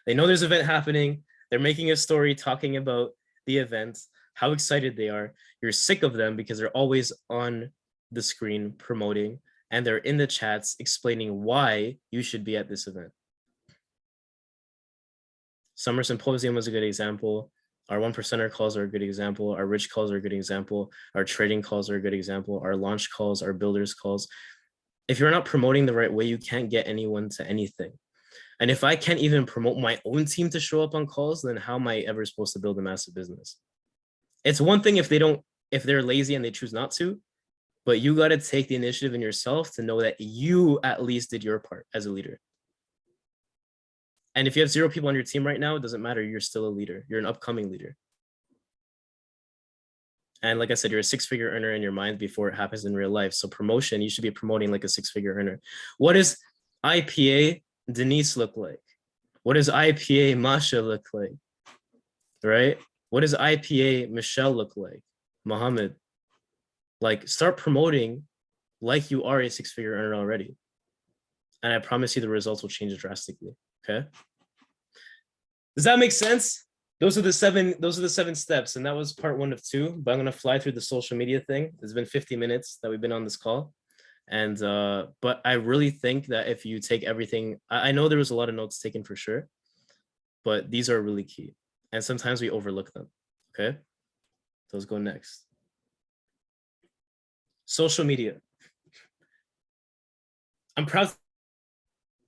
They know there's an event happening. They're making a story talking about the event, how excited they are. You're sick of them because they're always on the screen promoting, and they're in the chats explaining why you should be at this event. Summer Symposium was a good example. Our 1%er calls are a good example. Our rich calls are a good example. Our trading calls are a good example. Our launch calls, our builders calls. If you're not promoting the right way, you can't get anyone to anything. And if I can't even promote my own team to show up on calls, then how am I ever supposed to build a massive business? It's one thing if they're lazy and they choose not to, but you got to take the initiative in yourself to know that you at least did your part as a leader. And if you have 0 people on your team right now, it doesn't matter. You're still a leader. You're an upcoming leader. And like I said, you're a 6-figure earner in your mind before it happens in real life. So promotion, you should be promoting like a 6-figure earner. What does IPA Denise look like? What does IPA Masha look like? Right? What does IPA Michelle look like? Mohammed. Like, start promoting like you are a 6-figure earner already. And I promise you the results will change drastically. Okay. Does that make sense? Those are the 7 steps. And that was part 1 of 2, but I'm going to fly through the social media thing. It's been 50 minutes that we've been on this call. And but I really think that if you take everything, I know there was a lot of notes taken for sure, but these are really key. And sometimes we overlook them. Okay. Those go next. Social media. I'm proud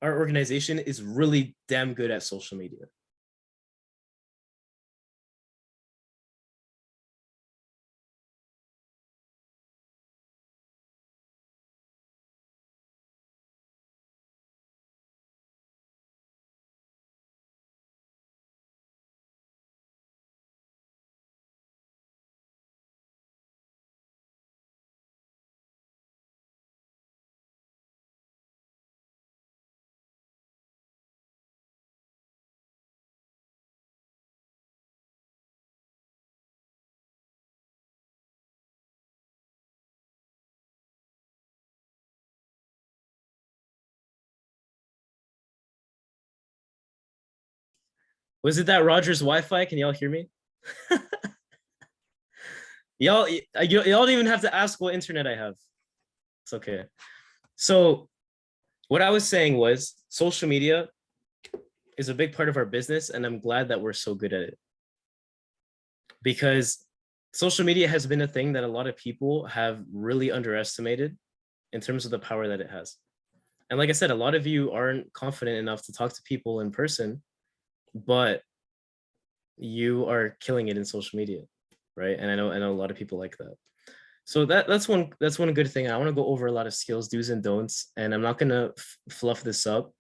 our organization is really damn good at social media. Was it that Rogers Wi-Fi? Can y'all hear me? y'all don't even have to ask what internet I have. It's okay. So what I was saying was social media is a big part of our business, and I'm glad that we're so good at it. Because social media has been a thing that a lot of people have really underestimated in terms of the power that it has. And like I said, a lot of you aren't confident enough to talk to people in person, but you are killing it in social media, right? And I know a lot of people like that. So that's one good thing. I want to go over a lot of skills, do's and don'ts, and I'm not gonna fluff this up.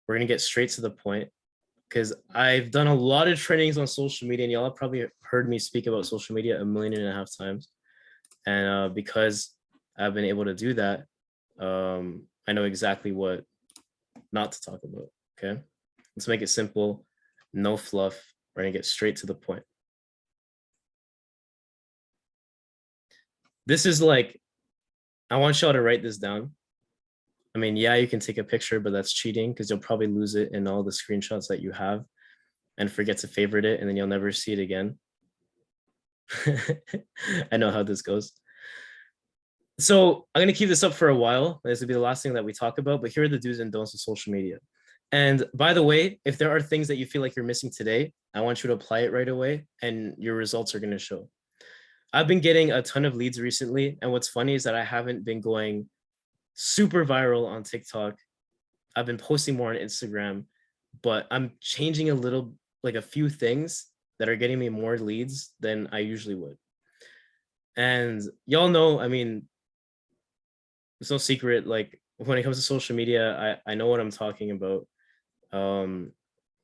We're gonna get straight to the point because I've done a lot of trainings on social media, and y'all have probably heard me speak about social media 1.5 million times. And because I've been able to do that, I know exactly what not to talk about. Okay, let's make it simple, no fluff. We're gonna get straight to the point. This is like, I want y'all to write this down. I mean, yeah, you can take a picture, but that's cheating because you'll probably lose it in all the screenshots that you have and forget to favorite it, and then you'll never see it again. I know how this goes. So I'm going to keep this up for a while. This will be the last thing that we talk about, but here are the do's and don'ts of social media. And by the way, if there are things that you feel like you're missing today, I want you to apply it right away and your results are going to show. I've been getting a ton of leads recently. And what's funny is that I haven't been going super viral on TikTok. I've been posting more on Instagram, but I'm changing a little, like a few things that are getting me more leads than I usually would. And y'all know, I mean, it's no secret, like when it comes to social media, I know what I'm talking about.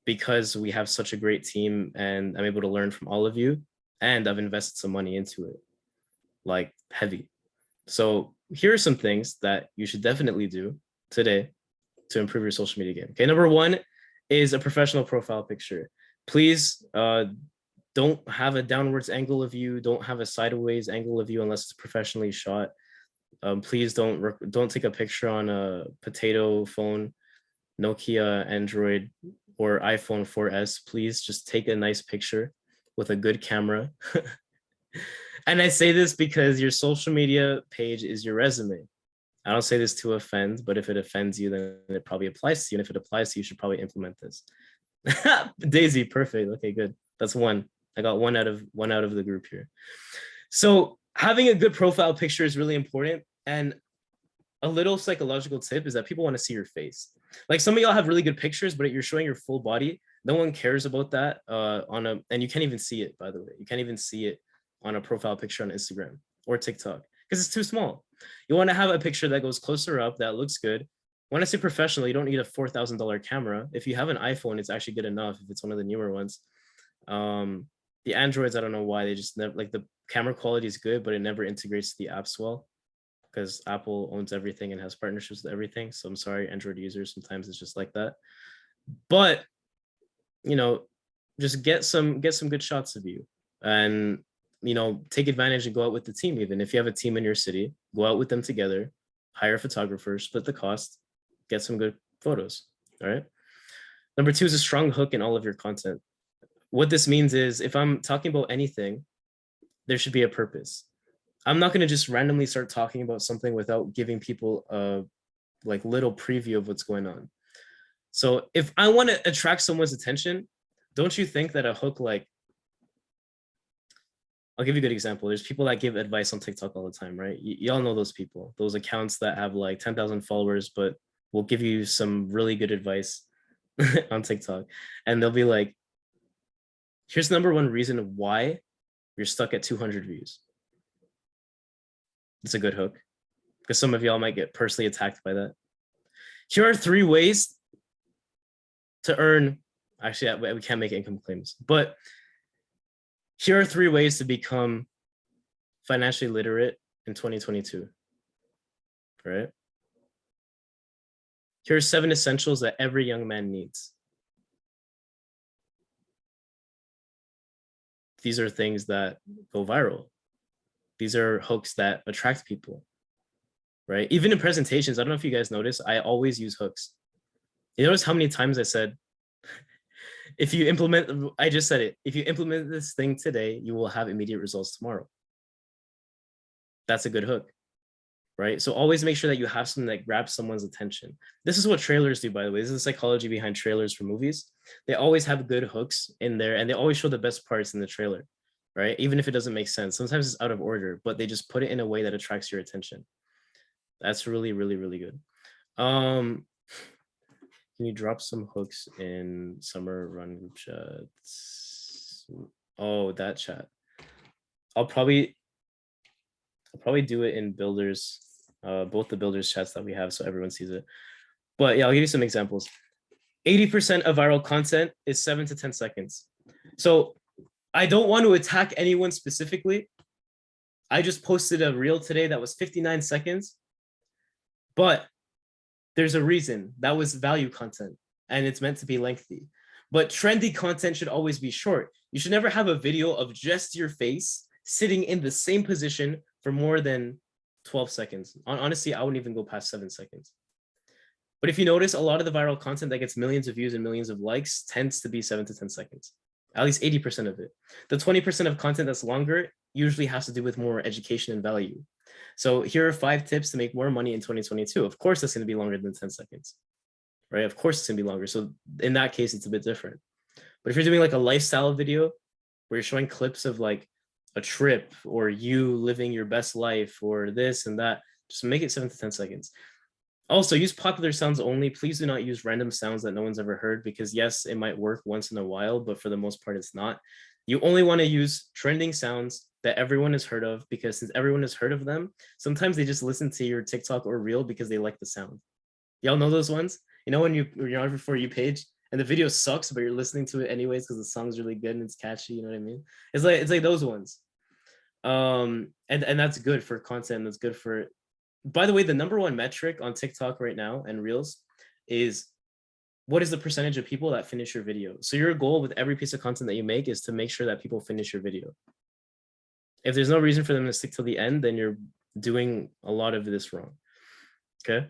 Because we have such a great team and I'm able to learn from all of you, and I've invested some money into it, like heavy. So here are some things that you should definitely do today to improve your social media game. Okay, number one is a professional profile picture. Please don't have a downwards angle of you, don't have a sideways angle of you unless it's professionally shot. Please don't take a picture on a potato phone, Nokia, Android, or iPhone 4S. Please just take a nice picture with a good camera. And I say this because your social media page is your resume. I don't say this to offend, but if it offends you, then it probably applies to you. And if it applies to you, you should probably implement this. Daisy, perfect. Okay, good. That's one. I got one out of the group here. So having a good profile picture is really important. And a little psychological tip is that people want to see your face. Like some of y'all have really good pictures, but you're showing your full body. No one cares about that and you can't even see it, by the way. You can't even see it on a profile picture on Instagram or TikTok because it's too small. You want to have a picture that goes closer up, that looks good. When I say professional, you don't need a $4,000 camera. If you have an iPhone, it's actually good enough if it's one of the newer ones. The Androids, I don't know why, they just never, like the camera quality is good, but it never integrates to the apps well because Apple owns everything and has partnerships with everything. So I'm sorry, Android users, sometimes it's just like that. But, you know, just get some good shots of you and, you know, take advantage and go out with the team. Even if you have a team in your city, go out with them together, hire a photographer, split the cost, get some good photos. All right. Number two is a strong hook in all of your content. What this means is if I'm talking about anything, there should be a purpose. I'm not going to just randomly start talking about something without giving people a like little preview of what's going on. So if I want to attract someone's attention, don't you think that a hook, like, I'll give you a good example. There's people that give advice on TikTok all the time, right? Y'all know those people, those accounts that have like 10,000 followers, but will give you some really good advice on TikTok. And they'll be like, here's the number one reason why you're stuck at 200 views. It's a good hook because some of y'all might get personally attacked by that. Here are 3 ways to earn. Actually, we can't make income claims, but here are 3 ways to become financially literate in 2022. Right? Here are 7 essentials that every young man needs. These are things that go viral. These are hooks that attract people, right? Even in presentations, I don't know if you guys notice, I always use hooks. You notice how many times I said, if you implement, I just said it, if you implement this thing today, you will have immediate results tomorrow. That's a good hook, right? So always make sure that you have something that grabs someone's attention. This is what trailers do, by the way. This is the psychology behind trailers for movies. They always have good hooks in there, and they always show the best parts in the trailer, right? Even if it doesn't make sense. Sometimes it's out of order, but they just put it in a way that attracts your attention. That's really, really, really good. Can you drop some hooks in summer run group chats? Oh, that chat. I'll probably do it in builders, both the builders chats that we have, so everyone sees it. But yeah, I'll give you some examples. 80% of viral content is 7 to 10 seconds. So I don't want to attack anyone specifically. I just posted a reel today that was 59 seconds, but there's a reason. That was value content and it's meant to be lengthy. But trendy content should always be short. You should never have a video of just your face sitting in the same position for more than 12 seconds. Honestly, I wouldn't even go past 7 seconds. But if you notice, a lot of the viral content that gets millions of views and millions of likes tends to be 7 to 10 seconds, at least 80% of it. The 20% of content that's longer usually has to do with more education and value. So here are 5 tips to make more money in 2022. Of course, that's going to be longer than 10 seconds, right? Of course, it's going to be longer. So in that case, it's a bit different. But if you're doing like a lifestyle video where you're showing clips of like a trip or you living your best life or this and that, just make it 7 to 10 seconds. Also, use popular sounds only. Please do not use random sounds that no one's ever heard, because yes, it might work once in a while, but for the most part, it's not. You only want to use trending sounds that everyone has heard of, because since everyone has heard of them, sometimes they just listen to your TikTok or reel because they like the sound. Y'all know those ones? You know when you're on your For You page and the video sucks, but you're listening to it anyways because the song's really good and it's catchy, you know what I mean? It's like those ones. And that's good for content. That's good for, by the way, the number one metric on TikTok right now and Reels is what is the percentage of people that finish your video. So your goal with every piece of content that you make is to make sure that people finish your video. If there's no reason for them to stick till the end, then you're doing a lot of this wrong. Okay.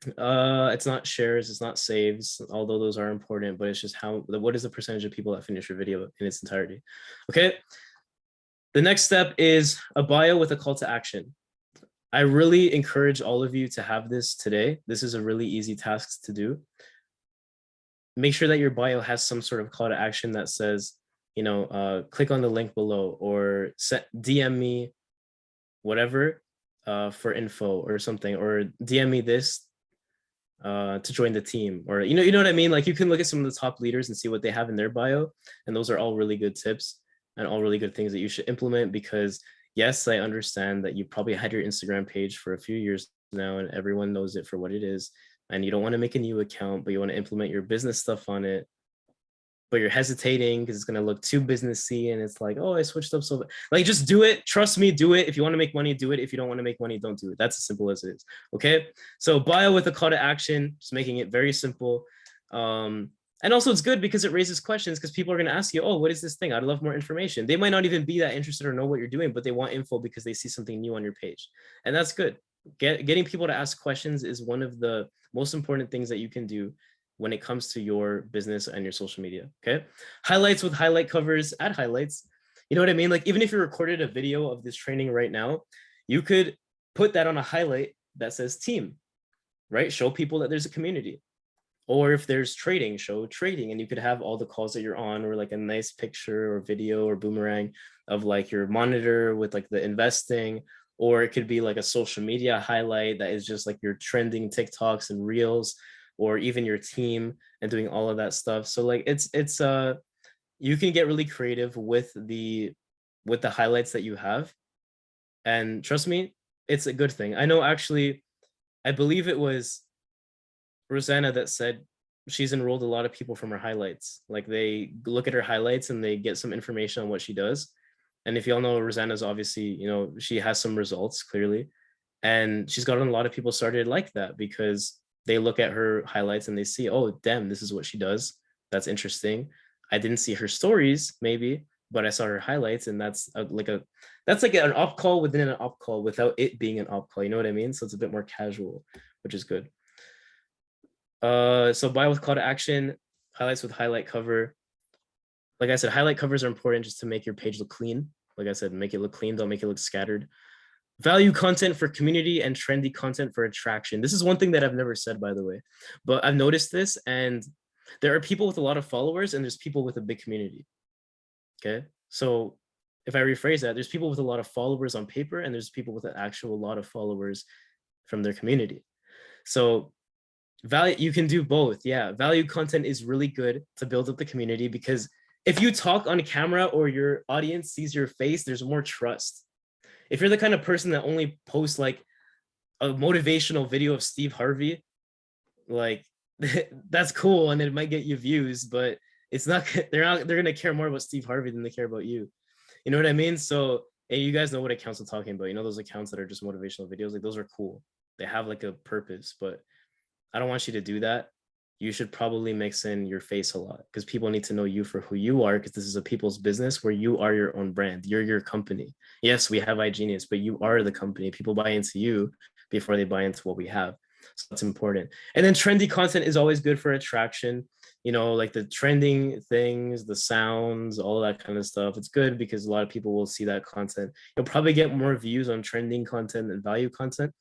It's not shares, it's not saves, although those are important, but it's just what is the percentage of people that finish your video in its entirety. Okay. The next step is a bio with a call to action. I really encourage all of you to have this today. This is a really easy task to do. Make sure that your bio has some sort of call to action that says, you know, click on the link below, or DM me whatever for info or something, or DM me this to join the team, or you know what I mean? Like, you can look at some of the top leaders and see what they have in their bio, and those are all really good tips and all really good things that you should implement, because yes, I understand that you probably had your Instagram page for a few years now and everyone knows it for what it is, and you don't want to make a new account, but you want to implement your business stuff on it, but you're hesitating because it's going to look too businessy, and it's like, oh, I switched up. So like, just do it. Trust me, do it. If you want to make money, do it. If you don't want to make money, don't do it. That's as simple as it is. Okay. So bio with a call to action, just making it very simple. And also it's good because it raises questions, because people are going to ask you, oh, what is this thing? I'd love more information. They might not even be that interested or know what you're doing, but they want info because they see something new on your page. And that's good. Getting people to ask questions is one of the most important things that you can do when it comes to your business and your social media. Okay. Highlights with highlight covers, add highlights. You know what I mean? Like even if you recorded a video of this training right now, you could put that on a highlight that says team, right? Show people that there's a community. Or if there's trading, show trading, and you could have all the calls that you're on, or like a nice picture or video or boomerang of like your monitor with like the investing, or it could be like a social media highlight that is just like your trending TikToks and reels, or even your team and doing all of that stuff. So like it's you can get really creative with the highlights that you have, and trust me, it's a good thing. I know actually, I believe it was Rosanna that said she's enrolled a lot of people from her highlights. Like they look at her highlights and they get some information on what she does. And if y'all know, Rosanna's obviously, you know, she has some results clearly, and she's gotten a lot of people started like that because they look at her highlights and they see, oh, damn, this is what she does. That's interesting. I didn't see her stories maybe, but I saw her highlights, and that's like an op call within an op call without it being an op call. You know what I mean? So it's a bit more casual, which is good. So buy with call to action, highlights with highlight cover. Like I said, highlight covers are important just to make your page look clean. Like I said, make it look clean, don't make it look scattered. Value content for community and trendy content for attraction. This is one thing that I've never said, by the way, but I've noticed this, and there are people with a lot of followers and there's people with a big community. Okay, so if I rephrase that, there's people with a lot of followers on paper and there's people with an actual lot of followers from their community. So value, you can do both. Yeah, value content is really good to build up the community, because if you talk on camera or your audience sees your face, there's more trust. If you're the kind of person that only posts like a motivational video of Steve Harvey, like that's cool and it might get you views, but it's not, they're gonna care more about Steve Harvey than they care about you. You know what I mean? So, hey, you guys know what accounts I'm talking about. You know those accounts that are just motivational videos, like those are cool. They have like a purpose, but I don't want you to do that. You should probably mix in your face a lot, because people need to know you for who you are, because this is a people's business where you are your own brand. You're your company. Yes, we have iGenius, but you are the company. People buy into you before they buy into what we have. So that's important. And then trendy content is always good for attraction. You know, like the trending things, the sounds, all that kind of stuff. It's good because a lot of people will see that content. You'll probably get more views on trending content than value content,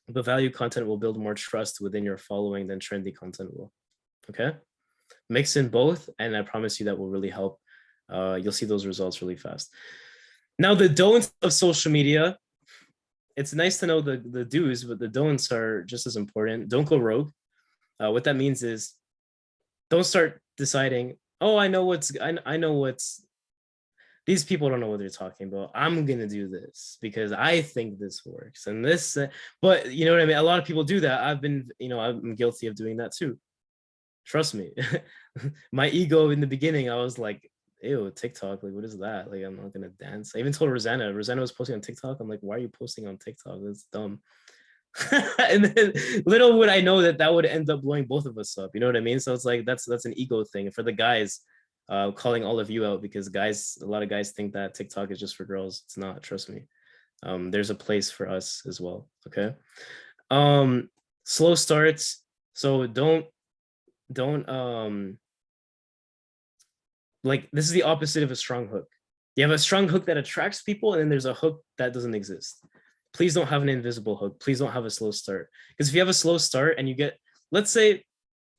but value content will build more trust within your following than trendy content will. Okay, mix in both, and I promise you that will really help. You'll see those results really fast. Now, the don'ts of social media. It's nice to know the do's, but the don'ts are just as important. Don't go rogue. What that means is, don't start deciding, oh, I know what's these people don't know what they're talking about. I'm gonna do this because I think this works and this, but you know what I mean? A lot of people do that. I'm guilty of doing that too. Trust me. My ego in the beginning, I was like, ew, TikTok, like what is that? Like I'm not gonna dance. I even told Rosanna was posting on TikTok. I'm like, why are you posting on TikTok? That's dumb. And then little would I know that would end up blowing both of us up. You know what I mean? So it's like that's an ego thing. And for the guys, calling all of you out, because a lot of guys think that TikTok is just for girls. It's not, trust me. There's a place for us as well. Okay. Slow starts. So don't like, this is the opposite of a strong hook. You have a strong hook that attracts people, and then there's a hook that doesn't exist. Please don't have an invisible hook. Please don't have a slow start. Because if you have a slow start and you get, let's say,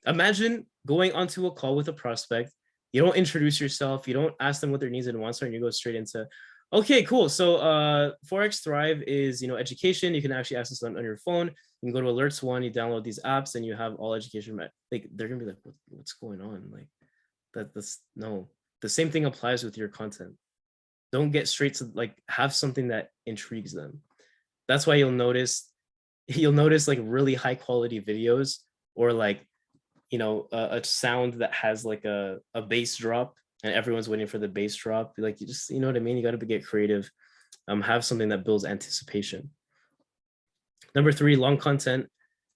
imagine going onto a call with a prospect, you don't introduce yourself, you don't ask them what their needs and wants are, and you go straight into, okay, cool. So Forex Thrive is, education. You can actually access it on your phone. You can go to Alerts One, you download these apps, and you have all education. Like they're gonna be like, what's going on? Like that's no. The same thing applies with your content. Don't get straight to, like, have something that intrigues them. That's why you'll notice like really high quality videos, or like, a sound that has like a bass drop and everyone's waiting for the bass drop. Like, you just, you know what I mean? You got to get creative. Have something that builds anticipation. Number 3, long content.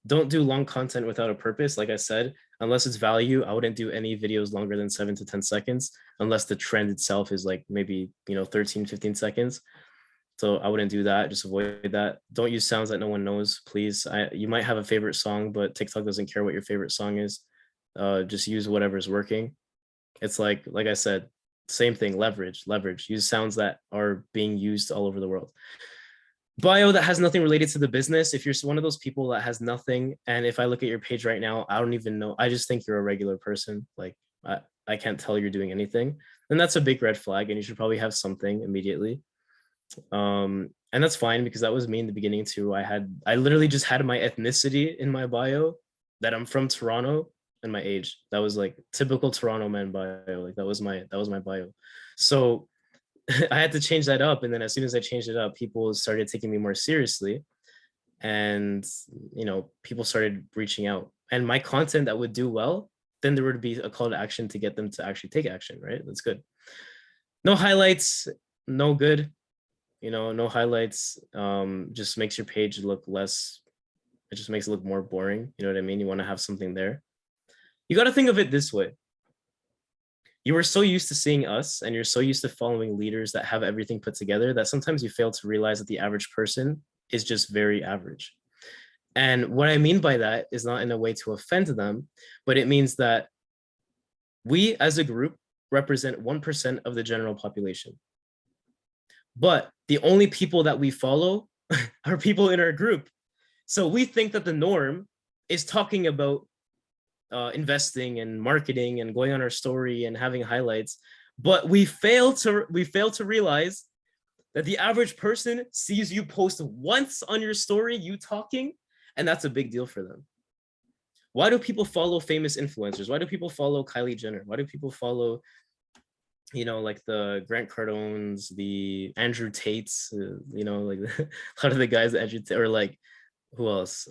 Don't do long content without a purpose. Like I said, unless it's value, I wouldn't do any videos longer than 7 to 10 seconds, unless the trend itself is like maybe, 13, 15 seconds. So I wouldn't do that. Just avoid that. Don't use sounds that no one knows, please. You might have a favorite song, but TikTok doesn't care what your favorite song is. Just use whatever's working. It's like I said, Same thing, leverage. Use sounds that are being used all over the world. Bio that has nothing related to the business. If you're one of those people that has nothing, and if I look at your page right now, I don't even know. I just think you're a regular person. Like I can't tell you're doing anything. And that's a big red flag, and you should probably have something immediately. And that's fine because that was me in the beginning too. I literally just had my ethnicity in my bio, that I'm from Toronto, and my age. That was like typical Toronto man bio. Like that was my bio. So I had to change that up, and then as soon as I changed it up, people started taking me more seriously, and people started reaching out, and my content that would do well, then there would be a call to action to get them to actually take action, right? That's good. No highlights, no good. No highlights, just makes your page look less, it just makes it look more boring. You know what I mean? You want to have something there. You got to think of it this way. You are so used to seeing us, and you're so used to following leaders that have everything put together, that sometimes you fail to realize that the average person is just very average. And what I mean by that is not in a way to offend them, but it means that we as a group represent 1% of the general population. But the only people that we follow are people in our group. So we think that the norm is talking about investing and marketing and going on our story and having highlights, but we fail to realize that the average person sees you post once on your story, you talking, and that's a big deal for them. Why do people follow famous influencers? Why do people follow Kylie Jenner? Why do people follow like the Grant Cardones, the Andrew Tates, like a lot of the guys that or like who else?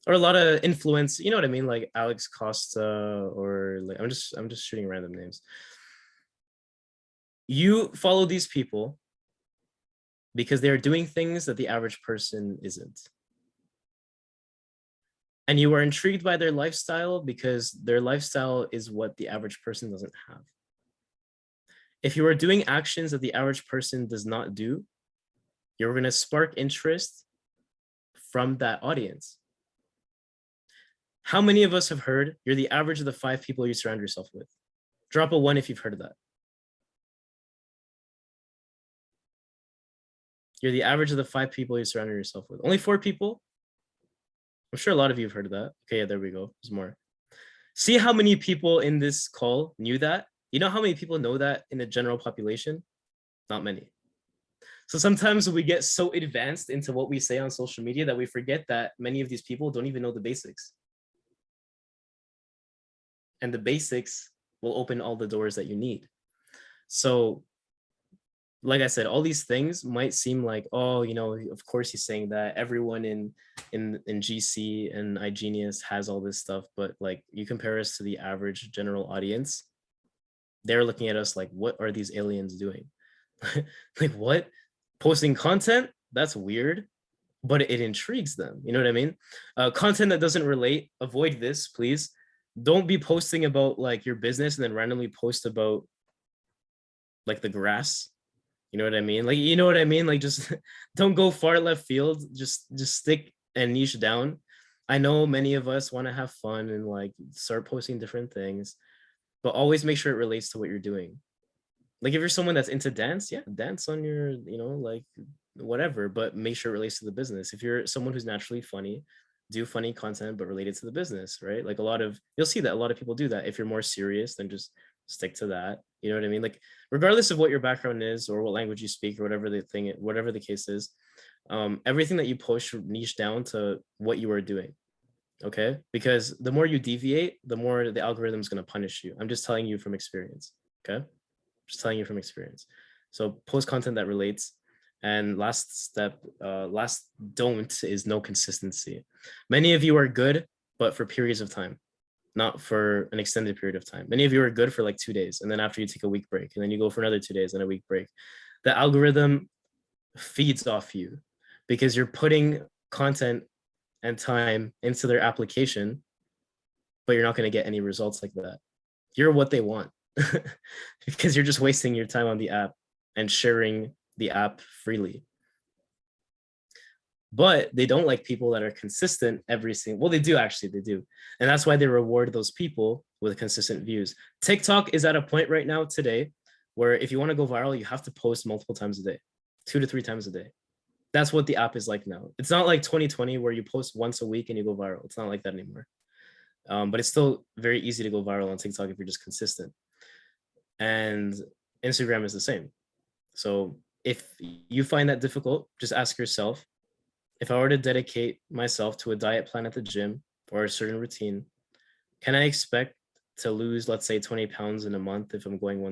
Or a lot of influence, you know what I mean? Like Alex Costa, or like I'm just shooting random names. You follow these people because they're doing things that the average person isn't. And you are intrigued by their lifestyle because their lifestyle is what the average person doesn't have. If you are doing actions that the average person does not do, you're going to spark interest from that audience. How many of us have heard you're the average of the 5 people you surround yourself with? Drop a 1 if you've heard of that. You're the average of the 5 people you surround yourself with. Only 4 people? I'm sure a lot of you have heard of that. Okay, yeah, there we go. There's more. See how many people in this call knew that? You know how many people know that in the general population? Not many. So sometimes we get so advanced into what we say on social media that we forget that many of these people don't even know the basics. And the basics will open all the doors that you need. So like I said, all these things might seem like, oh, of course he's saying that. Everyone in GC and iGenius has all this stuff, but like you compare us to the average general audience, they're looking at us like, what are these aliens doing? Like what? Posting content? That's weird, but it intrigues them. You know what I mean? Content that doesn't relate, avoid this, please. Don't be posting about like your business and then randomly post about like the grass. You know what I mean? Like, just don't go far left field. Just stick and niche down. I know many of us want to have fun and like start posting different things, but always make sure it relates to what you're doing. Like if you're someone that's into dance, yeah, dance on your, like whatever, but make sure it relates to the business. If you're someone who's naturally funny, do funny content, but related to the business, right? Like you'll see that a lot of people do that. If you're more serious, then just stick to that. You know what I mean? Like regardless of what your background is or what language you speak or whatever the case is, everything that you post should niche down to what you are doing. Okay, because the more you deviate, the more the algorithm is going to punish you. I'm just telling you from experience. Okay, just telling you from experience. So post content that relates. And last don't is no consistency. Many of you are good, but for periods of time, not for an extended period of time. Many of you are good for like 2 days, and then after you take a week break, and then you go for another 2 days and a week break. The algorithm feeds off you because you're putting content and time into their application, but you're not going to get any results like that. You're what they want because you're just wasting your time on the app and sharing the app freely. but they don't like people that are consistent every single, well, they do actually, they do. And that's why they reward those people with consistent views. TikTok is at a point right now today where if you want to go viral, you have to post multiple times a day, 2 to 3 times a day. That's what the app is like now. It's not like 2020 where you post once a week and you go viral. It's not like that anymore. But it's still very easy to go viral on TikTok if you're just consistent. And Instagram is the same. So if you find that difficult, just ask yourself, if I were to dedicate myself to a diet plan at the gym or a certain routine, can I expect to lose, let's say, 20 pounds in a month if I'm going once